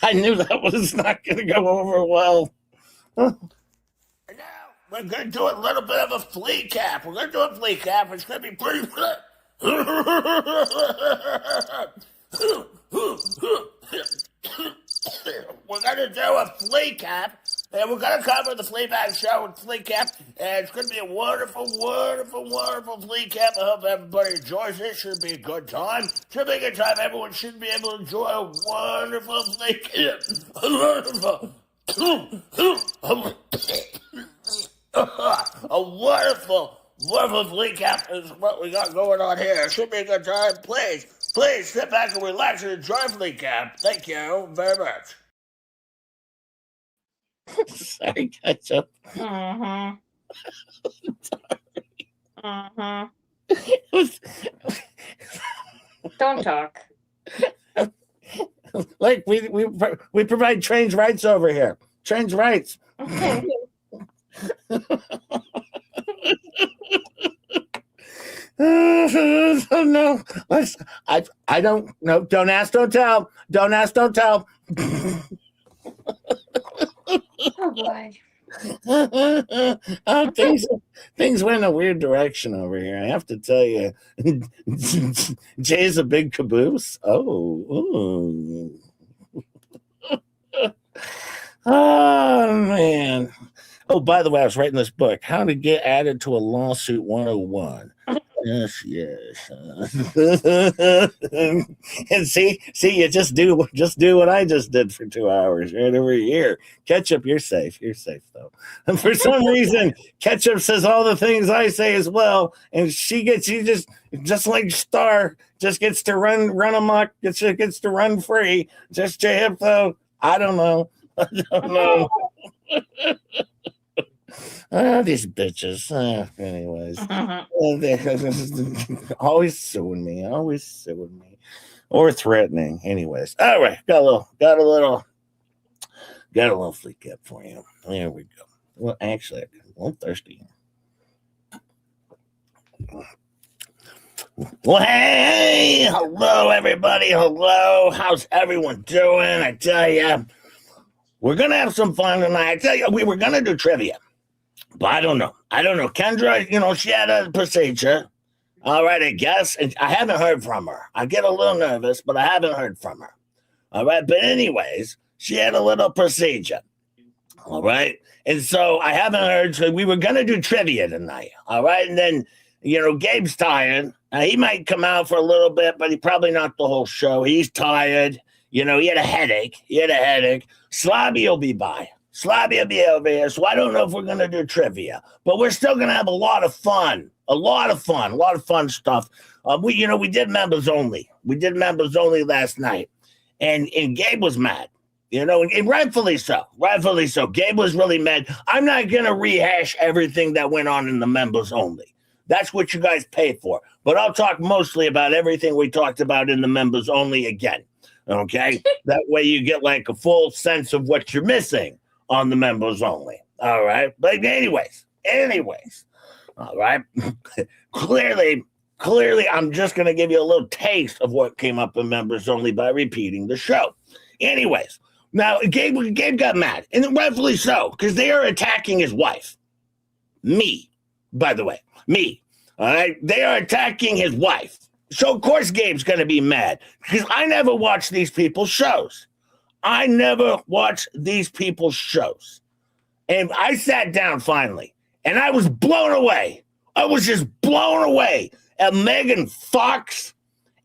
I knew that was not going to go over well. We're going to do a little bit of a FLEACAP. We're going to do a FLEACAP. It's going to be pretty good. We're going to do a FLEACAP, and we're going to cover the Fleabag show with FLEACAP, and it's going to be a wonderful, wonderful, wonderful FLEACAP. I hope everybody enjoys it. Should be a good time. Should be a good time. Everyone should be able to enjoy a wonderful FLEACAP. A wonderful, wonderful FLEACAP is what we got going on here. It should be a good time. Please sit back and relax and enjoy FLEACAP. Thank you very much. Sorry, Ketchup. Don't talk. Like we provide trans rights over here. Trans rights. No, I don't know. Don't ask, don't tell. Don't ask, don't tell. Oh boy. Things went in a weird direction over here. I have to tell you. Jay's a big caboose. Oh man. Oh, by the way, I was writing this book, How to Get Added to a Lawsuit 101. Yes. And see, you just do what I just did for 2 hours right over here. Ketchup, you're safe. You're safe though. And for some reason, Ketchup says all the things I say as well, and she just like Star, just gets to run amok, gets to run free. Just J-Hip though, I don't know. These bitches. Anyways, always suing me, or threatening. Anyways, all right, got a little FLEACAP for you. There we go. Well, actually, I'm thirsty. Well, hey, hello everybody. Hello, how's everyone doing? I tell you, we're gonna have some fun tonight. I tell you, we were gonna do trivia. But I don't know. Kendra, she had a procedure. All right, I guess. And I haven't heard from her. I get a little nervous, but I haven't heard from her. All right. But anyways, she had a little procedure. All right. And so I haven't heard. So we were going to do trivia tonight. All right. And then, Gabe's tired. He might come out for a little bit, but he probably not the whole show. He's tired. He had a headache. Slobby will be by. Slobby will be over here, so I don't know if we're going to do trivia, but we're still going to have a lot of fun stuff. We did members only. We did members only last night, and Gabe was mad, and rightfully so. Gabe was really mad. I'm not going to rehash everything that went on in the members only. That's what you guys pay for, but I'll talk mostly about everything we talked about in the members only again, okay? That way you get like a full sense of what you're missing on the members only. All right. But anyways, all right. clearly, I'm just going to give you a little taste of what came up in members only by repeating the show. Anyways, now Gabe got mad, and rightfully so, because they are attacking his wife. Me, by the way, me. All right. They are attacking his wife. So, of course, Gabe's going to be mad because I never watch these people's shows. And I sat down finally, and I was blown away. I was just blown away at Megan Fox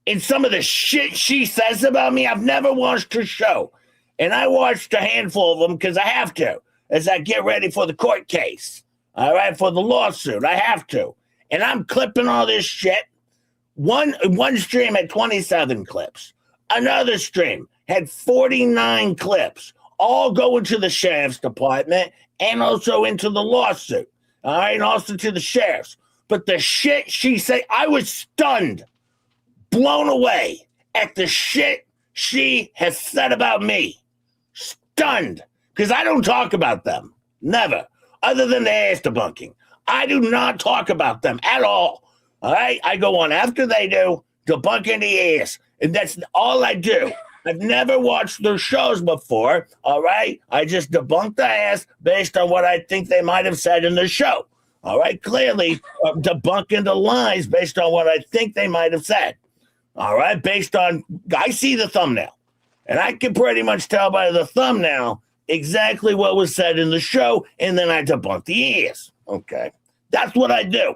and some of the shit she says about me. I've never watched her show, and I watched a handful of them because I have to as I get ready for the court case. All right, for the lawsuit, I have to. And I'm clipping all this shit. One stream had 27 clips. Another stream had 49 clips, all going to the sheriff's department and also into the lawsuit. All right, and also to the sheriffs. But the shit she said, I was stunned, blown away at the shit she has said about me. Stunned, because I don't talk about them. Never. Other than the ass debunking. I do not talk about them at all. All right? I go on after they do, debunking the ass. And that's all I do. I've never watched their shows before. All right? I just debunk the ass based on what I think they might have said in the show. All right? Clearly, debunking the lies based on what I think they might have said. All right? Based on, I see the thumbnail. And I can pretty much tell by the thumbnail exactly what was said in the show, and then I debunk the ass. Okay? That's what I do.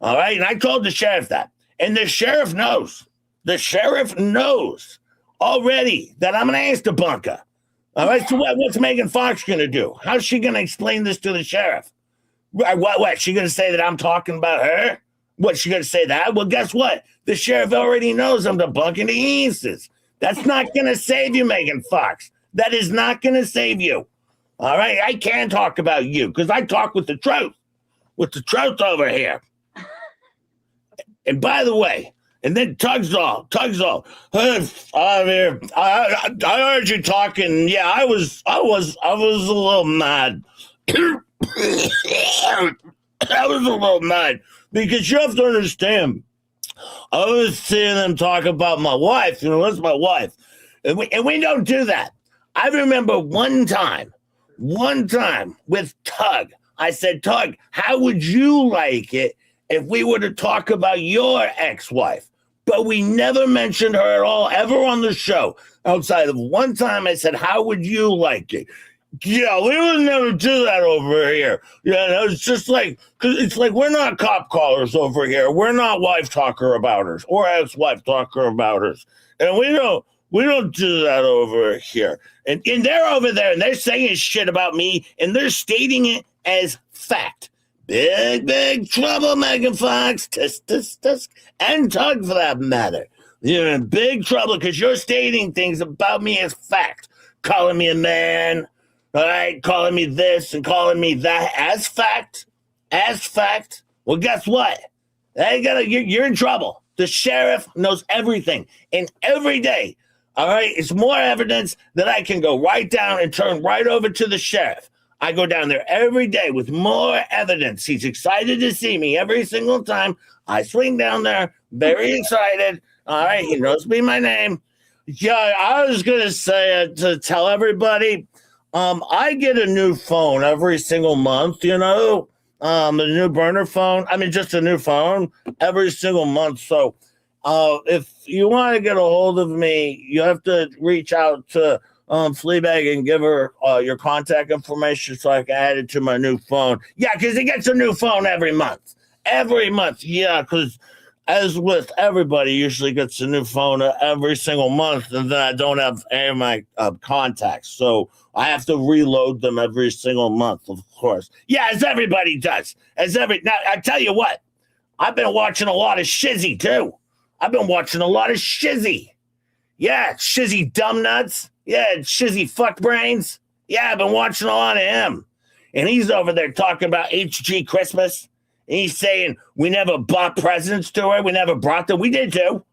All right? And I told the sheriff that. And the sheriff knows. The sheriff knows already that I'm an ass debunker. All right? So what's Megan Fox going to do? How's she going to explain this to the sheriff? What? She going to say that I'm talking about her? What, she going to say that? Well, guess what? The sheriff already knows I'm debunking the asses. That's not going to save you, Megan Fox. That is not going to save you. All right? I can talk about you because I talk with the truth. With the truth over here. And by the way, and then Tugsall, hey, I heard you talking. Yeah, I was a little mad. I was a little mad because you have to understand. I was seeing them talk about my wife. You know, that's my wife, and we don't do that. I remember one time with Tug. I said, Tug, how would you like it if we were to talk about your ex-wife? But we never mentioned her at all, ever on the show. Outside of one time, I said, how would you like it? Yeah, we would never do that over here. Yeah, it's just like, because it's like we're not cop callers over here. We're not wife talker abouters or ex-wife talker abouters. And we don't do that over here. And they're over there, and they're saying shit about me, and they're stating it as fact. Big trouble, Megan Fox. Tisk, and Tug for that matter. You're in big trouble because you're stating things about me as fact. Calling me a man, all right? Calling me this and calling me that as fact. Well, guess what? You're in trouble. The sheriff knows everything. And every day, all right, it's more evidence that I can go right down and turn right over to the sheriff. I go down there every day with more evidence. He's excited to see me every single time. I swing down there, very excited. All right, he knows me, my name. Yeah, I was going to say to tell everybody, I get a new phone every single month, you know, a new burner phone. I mean, just a new phone every single month. So if you want to get a hold of me, you have to reach out to Fleabag and give her your contact information so I can add it to my new phone. Yeah, because he gets a new phone every month. Yeah, because as with everybody, usually gets a new phone every single month, and then I don't have any of my contacts, so I have to reload them every single month, of course. Yeah, as everybody does. Now, I tell you what, I've been watching a lot of SHIZZY, too. Yeah, SHIZZY Dumbnuts. Yeah, SHIZZY Fuck Brains. Yeah, I've been watching a lot of him. And he's over there talking about HG Christmas. And he's saying we never bought presents to her. We never brought them. We did too.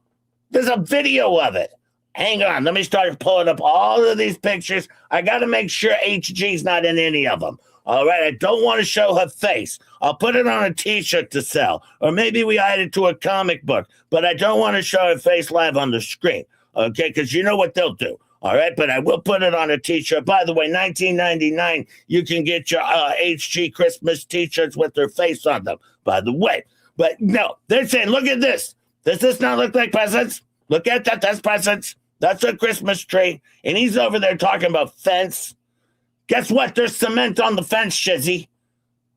There's a video of it. Hang on. Let me start pulling up all of these pictures. I got to make sure HG's not in any of them. All right, I don't want to show her face. I'll put it on a t-shirt to sell, or maybe we add it to a comic book, but I don't want to show her face live on the screen, okay, because you know what they'll do. All right, but I will put it on a t-shirt. By the way, $19.99, you can get your HG Christmas t-shirts with their face on them, by the way. But no, they're saying, look at this. Does this not look like presents? Look at that. That's presents. That's a Christmas tree. And he's over there talking about fence. Guess what? There's cement on the fence, Shizzy.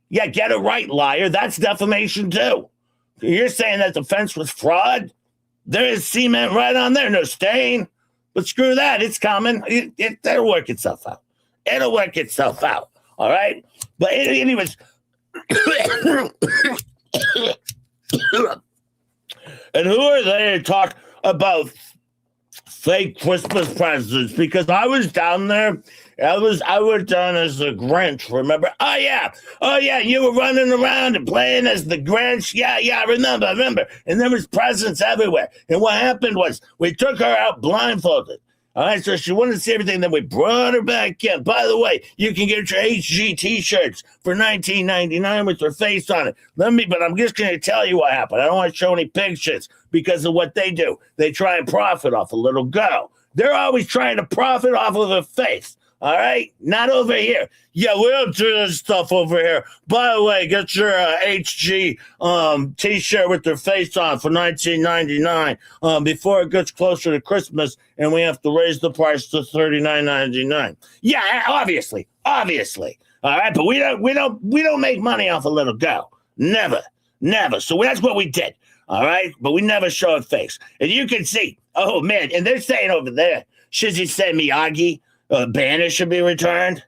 Yeah, get it right, liar. That's defamation, too. You're saying that the fence was fraud? There is cement right on there. No stain. But screw that. It's coming. It'll work itself out. It'll work itself out. All right? But anyways. And who are they to talk about fake Christmas presents? Because I was down there. I was down as the Grinch, remember? Oh, yeah, you were running around and playing as the Grinch. Yeah, I remember. And there was presents everywhere. And what happened was we took her out blindfolded. All right, so she wanted to see everything. Then we brought her back in. By the way, you can get your HG T-shirts for $19.99 with her face on it. But I'm just going to tell you what happened. I don't want to show any pictures because of what they do. They try and profit off a little girl. They're always trying to profit off of her face. All right, not over here. Yeah, we'll do this stuff over here. By the way, get your HG T-shirt with their face on for $19.99 before it gets closer to Christmas, and we have to raise the price to $39.99. Yeah, obviously. All right, but we don't make money off a little girl. Never. So that's what we did. All right, but we never show a face, and you can see. Oh man, and they're saying over there, Shizzy said Miyagi. Banner should be returned.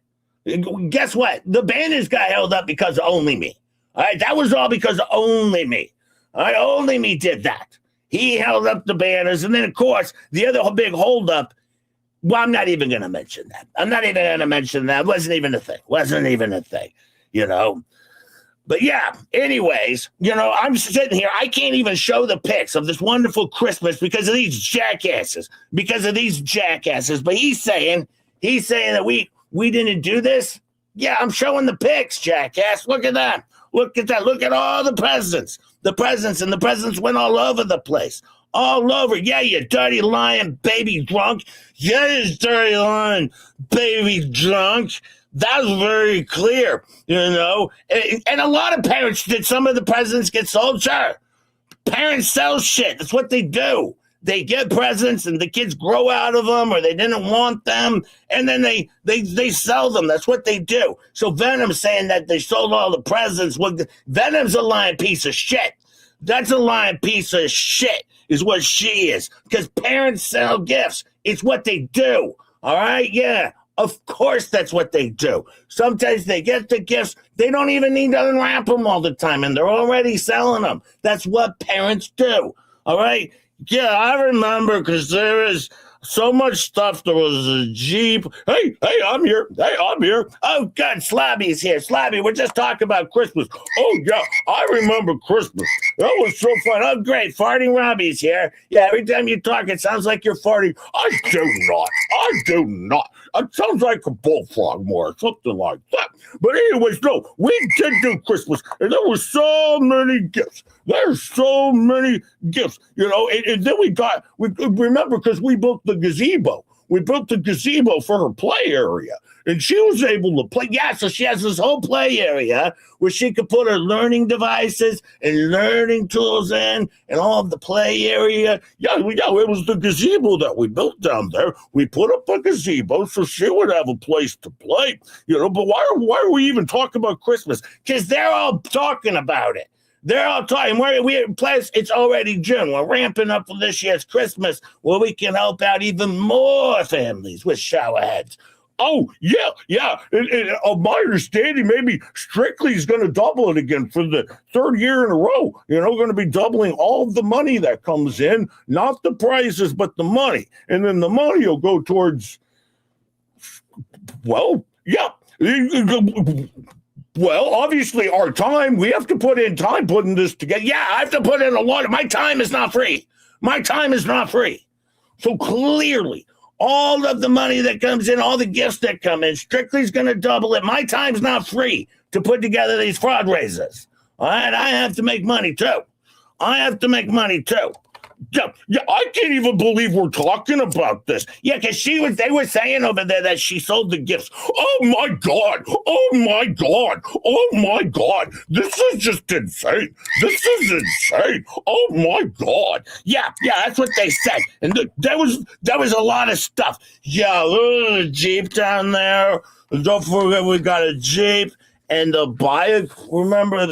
Guess what? The banners got held up because of Only Me. All right, that was all because of Only Me. All right, Only Me did that. He held up the banners, and then, of course, the other big holdup, well, I'm not even going to mention that. It wasn't even a thing, you know. But yeah, anyways, you know, I'm sitting here. I can't even show the pics of this wonderful Christmas because of these jackasses. But he's saying that we didn't do this. Yeah, I'm showing the pics, jackass. Look at that. Look at all the presents. And the presents went all over the place. All over. Yeah, you dirty lying baby drunk. Yeah, you dirty lying baby drunk. That's very clear, you know. And a lot of parents, did some of the presents get sold? Sure. Parents sell shit. That's what they do. They get presents and the kids grow out of them, or they didn't want them, and then they sell them. That's what they do. So Venom's saying that they sold all the presents. Well, Venom's a lying piece of shit. That's a lying piece of shit is what she is. Because parents sell gifts. It's what they do. All right? Yeah. Of course, that's what they do. Sometimes they get the gifts. They don't even need to unwrap them all the time, and they're already selling them. That's what parents do. All right? Yeah, I remember because there is so much stuff. There was a Jeep. Hey, I'm here. Oh, God, Slobby's here. Slobby, we're just talking about Christmas. Oh, yeah, I remember Christmas. That was so fun. Oh, great. Farting Robbie's here. Yeah, every time you talk, it sounds like you're farting. I do not. It sounds like a bullfrog more, something like that. But anyways, no, we did do Christmas, and there were so many gifts. There's so many gifts, you know. And then we remember, because we built the gazebo. We built the gazebo for her play area, and she was able to play. Yeah, so she has this whole play area where she could put her learning devices and learning tools in, and all of the play area. Yeah, it was the gazebo that we built down there. We put up a gazebo so she would have a place to play, you know. But why are we even talking about Christmas? Because they're all talking about it. They're all talking. Plus, it's already June. We're ramping up for this year's Christmas, where we can help out even more families with shower heads. Oh, yeah. And my understanding, maybe Strictly's going to double it again for the third year in a row. You know, going to be doubling all of the money that comes in, not the prizes, but the money. And then the money will go towards, well, yeah. Well, obviously, our time, we have to put in time putting this together. Yeah, I have to put in a lot. My time is not free. So clearly, All of the money that comes in, all the gifts that come in, Strictly's going to double it. My time's not free to put together these fraud raises. All right, I have to make money too. Yeah, I can't even believe we're talking about this. Yeah, because they were saying over there that she sold the gifts. Oh my God. This is just insane. Oh my God. Yeah, that's what they said. And there was a lot of stuff. Yeah, there's a Jeep down there. Don't forget we got a Jeep. And the bike, remember,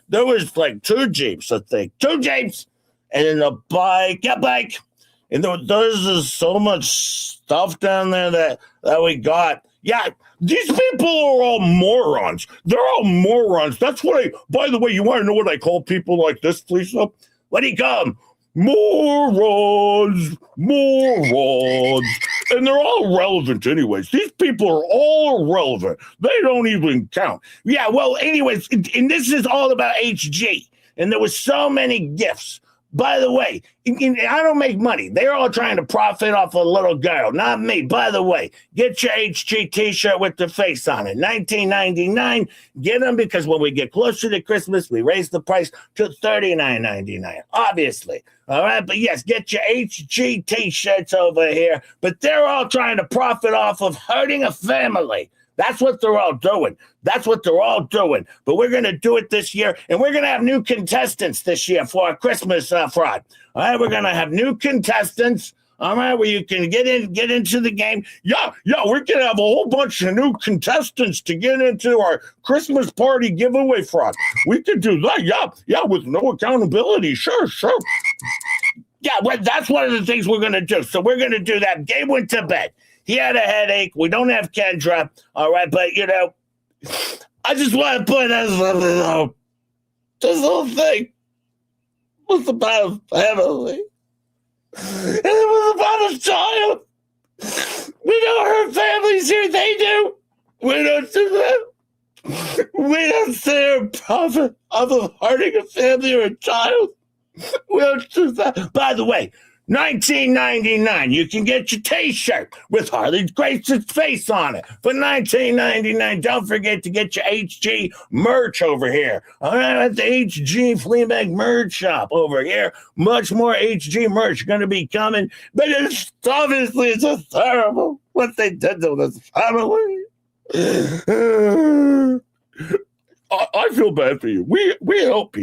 there was like 2 Jeeps, I think. 2 Jeeps. And then the bike. And there's just so much stuff down there that we got. Yeah, these people are all morons. They're all morons. That's what by the way, you want to know what I call people like this, Fleeca? What do you call them? Morons. And they're all relevant anyways. These people are all relevant. They don't even count. Yeah, well, anyways, and this is all about HG. And there was so many gifts. By the way, I don't make money. They're all trying to profit off a little girl, not me. By the way, get your HG t-shirt with the face on it. $19.99. Get them because when we get closer to Christmas, we raise the price to $39.99. Obviously. All right. But yes, get your HG t-shirts over here. But they're all trying to profit off of hurting a family. That's what they're all doing. But we're going to do it this year, and we're going to have new contestants this year for our Christmas fraud. All right, we're going to have new contestants, all right, where you can get into the game. Yeah, we're going to have a whole bunch of new contestants to get into our Christmas party giveaway fraud. We could do that, yeah, with no accountability. Sure. Yeah, well, that's one of the things we're going to do. So we're going to do that. Gabe went to bed. He had a headache. We don't have Kendra. All right. But, I just want to put this whole thing was about a family. And it was about a child. We know her family's here. They do. We don't do that. We don't say a profit of hurting a family or a child. We don't do that. By the way, $19.99. You can get your t-shirt with Harley Grace's face on it for $19.99. Don't forget to get your HG merch over here. All right, at the HG Flea Bag merch shop over here. Much more HG merch going to be coming, but it's just terrible what they did to this family. I feel bad for you. We help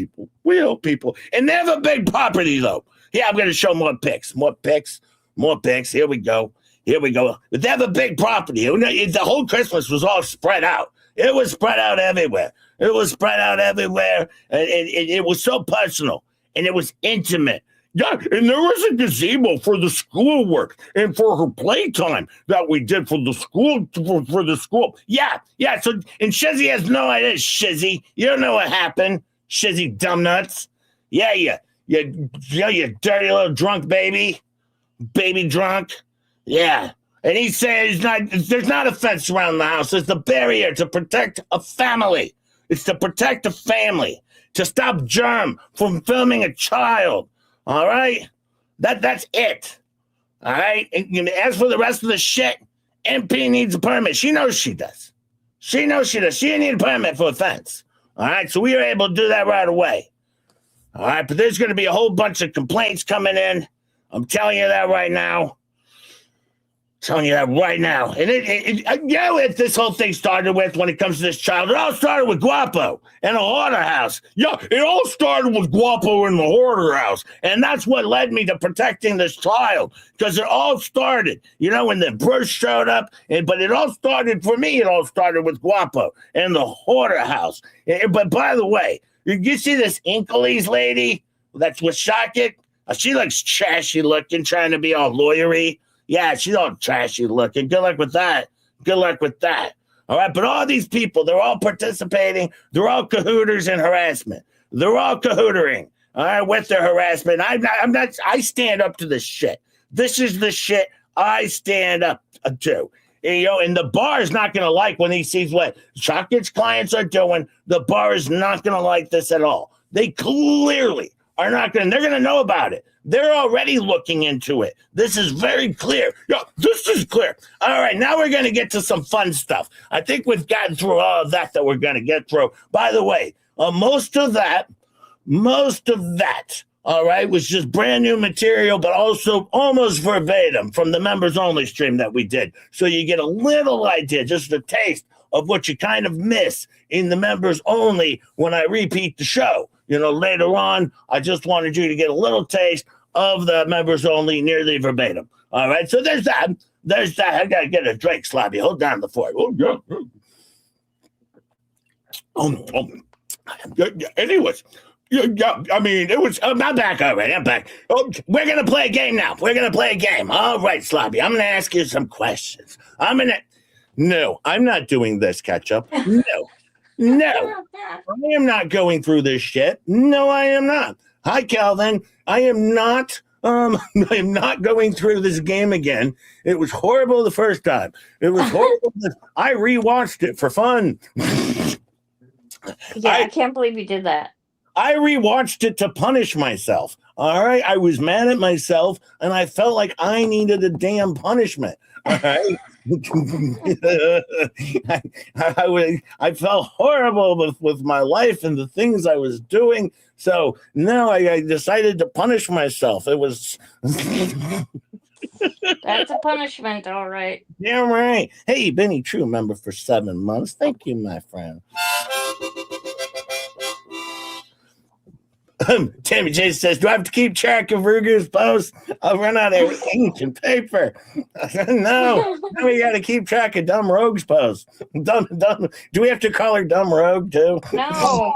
people. And they have a big property though. Yeah, I'm going to show more pics. Here we go. But they have a big property. The whole Christmas was all spread out. It was spread out everywhere. And it was so personal. And it was intimate. Yeah, and there was a gazebo for the schoolwork and for her playtime that we did for the school. Yeah. So, and Shizzy has no idea, Shizzy. You don't know what happened, Shizzy dumbnuts. Yeah. You dirty little drunk baby drunk. Yeah. And he says there's not a fence around the house. There's the barrier to protect a family. It's to protect a family, to stop germ from filming a child. All right? That's it. All right? And as for the rest of the shit, MP needs a permit. She knows she does. She didn't need a permit for a fence. All right? So we were able to do that right away. All right, but there's going to be a whole bunch of complaints coming in. I'm telling you that right now. And if this whole thing started with, when it comes to this child, it all started with Guapo and a hoarder house. Yeah, it all started with Guapo in the hoarder house. And that's what led me to protecting this child. Because it all started, when the Bruce showed up. But it all started, for me, it all started with Guapo and the hoarder house. But by the way, you see this Inkley's lady that's with Shockett? She looks trashy looking, trying to be all lawyery. Yeah, she's all trashy looking. Good luck with that. All right, but all these people, they're all participating. They're all cahooters in harassment. They're all cahootering, all right, with their harassment. I stand up to this shit. This is the shit I stand up to. And the bar is not going to like when he sees what Shockett's clients are doing. The bar is not going to like this at all. They clearly are not going to, they're going to know about it. They're already looking into it. This is very clear. Yeah, this is clear. All right, now we're going to get to some fun stuff. I think we've gotten through all of that we're going to get through. By the way, most of that, all right, was just brand new material, but also almost verbatim from the members only stream that we did. So you get a little idea, just a taste of what you kind of miss in the members only when I repeat the show. Later on, I just wanted you to get a little taste of the members only nearly verbatim. All right, so there's that. I got to get a drink, Slobby. Hold down the fort. Anyways. Yeah, I mean, it was. I'm back already. I'm back. We're gonna play a game now. All right, Slobby. I'm gonna ask you some questions. No, I'm not doing this, Ketchup. No, I am not going through this shit. No, I am not. Hi, Calvin. I am not. I am not going through this game again. It was horrible the first time. It was horrible. I rewatched it for fun. Yeah, I can't believe you did that. I rewatched it to punish myself. All right. I was mad at myself and I felt like I needed a damn punishment. All right. I felt horrible with my life and the things I was doing. So now I decided to punish myself. It was. That's a punishment, all right. Damn right. Hey, Benny True member for 7 months. Thank you, my friend. Tammy J says, do I have to keep track of Ruger's posts? I'll run out of ink and paper. No, we got to keep track of Dumb Rogue's posts. Dumb. Do we have to call her Dumb Rogue too? No.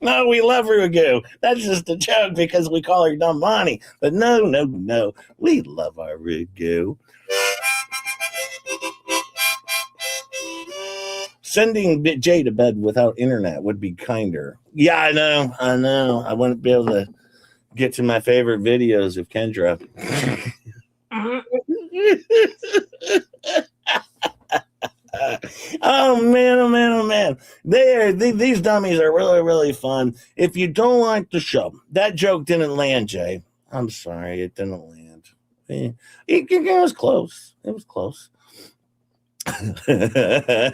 No, we love Rugu. That's just a joke because we call her Dumb Bonnie. But no, we love our Rugu. Sending Jay to bed without internet would be kinder. Yeah, I know. I wouldn't be able to get to my favorite videos of Kendra. Oh man. These dummies are really, really fun. If you don't like the show, that joke didn't land, Jay. I'm sorry, it didn't land. It was close. It was close. I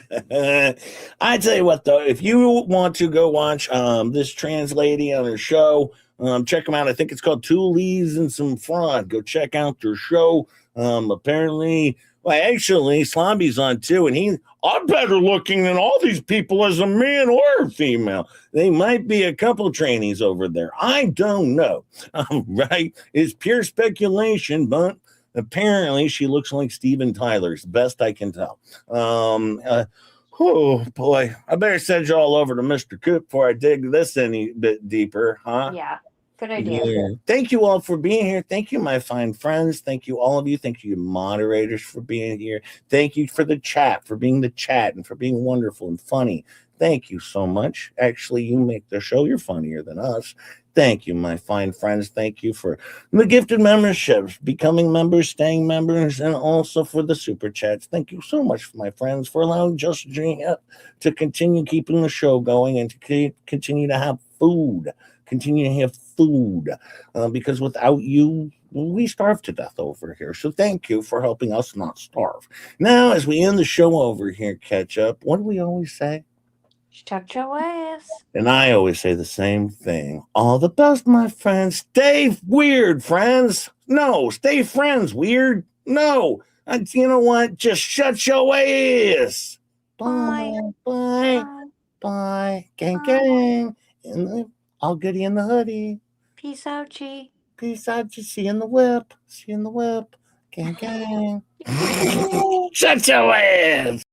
tell you what, though, if you want to go watch this trans lady on her show, check them out. I think it's called Two Leaves and Some Fraud. Go check out their show. Apparently, actually, Slobby's on too, and I'm better looking than all these people as a man or a female. They might be a couple trainees over there. I don't know. Right? It's pure speculation, but apparently, she looks like Steven Tyler's, best I can tell. Oh, boy. I better send you all over to Mr. Coop before I dig this any bit deeper, huh? Yeah, good idea. Yeah. Thank you all for being here. Thank you, my fine friends. Thank you, all of you. Thank you, moderators, for being here. Thank you for the chat, for being the chat, and for being wonderful and funny. Thank you so much. Actually, you make the show. You're funnier than us. Thank you, my fine friends. Thank you for the gifted memberships, becoming members, staying members, and also for the super chats. Thank you so much, my friends, for allowing Just Drink Up to continue keeping the show going and to continue to have food. Because without you, we starve to death over here. So thank you for helping us not starve. Now, as we end the show over here, Ketchup, what do we always say? Shut your ass. And I always say the same thing. All the best, my friends. Stay weird, friends. No, stay friends, weird. No. You know what? Just shut your ass. Bye. Gang. All goody in the hoodie. Peace out, G. Peace out, G. See you in the whip. Gang. Shut your ass.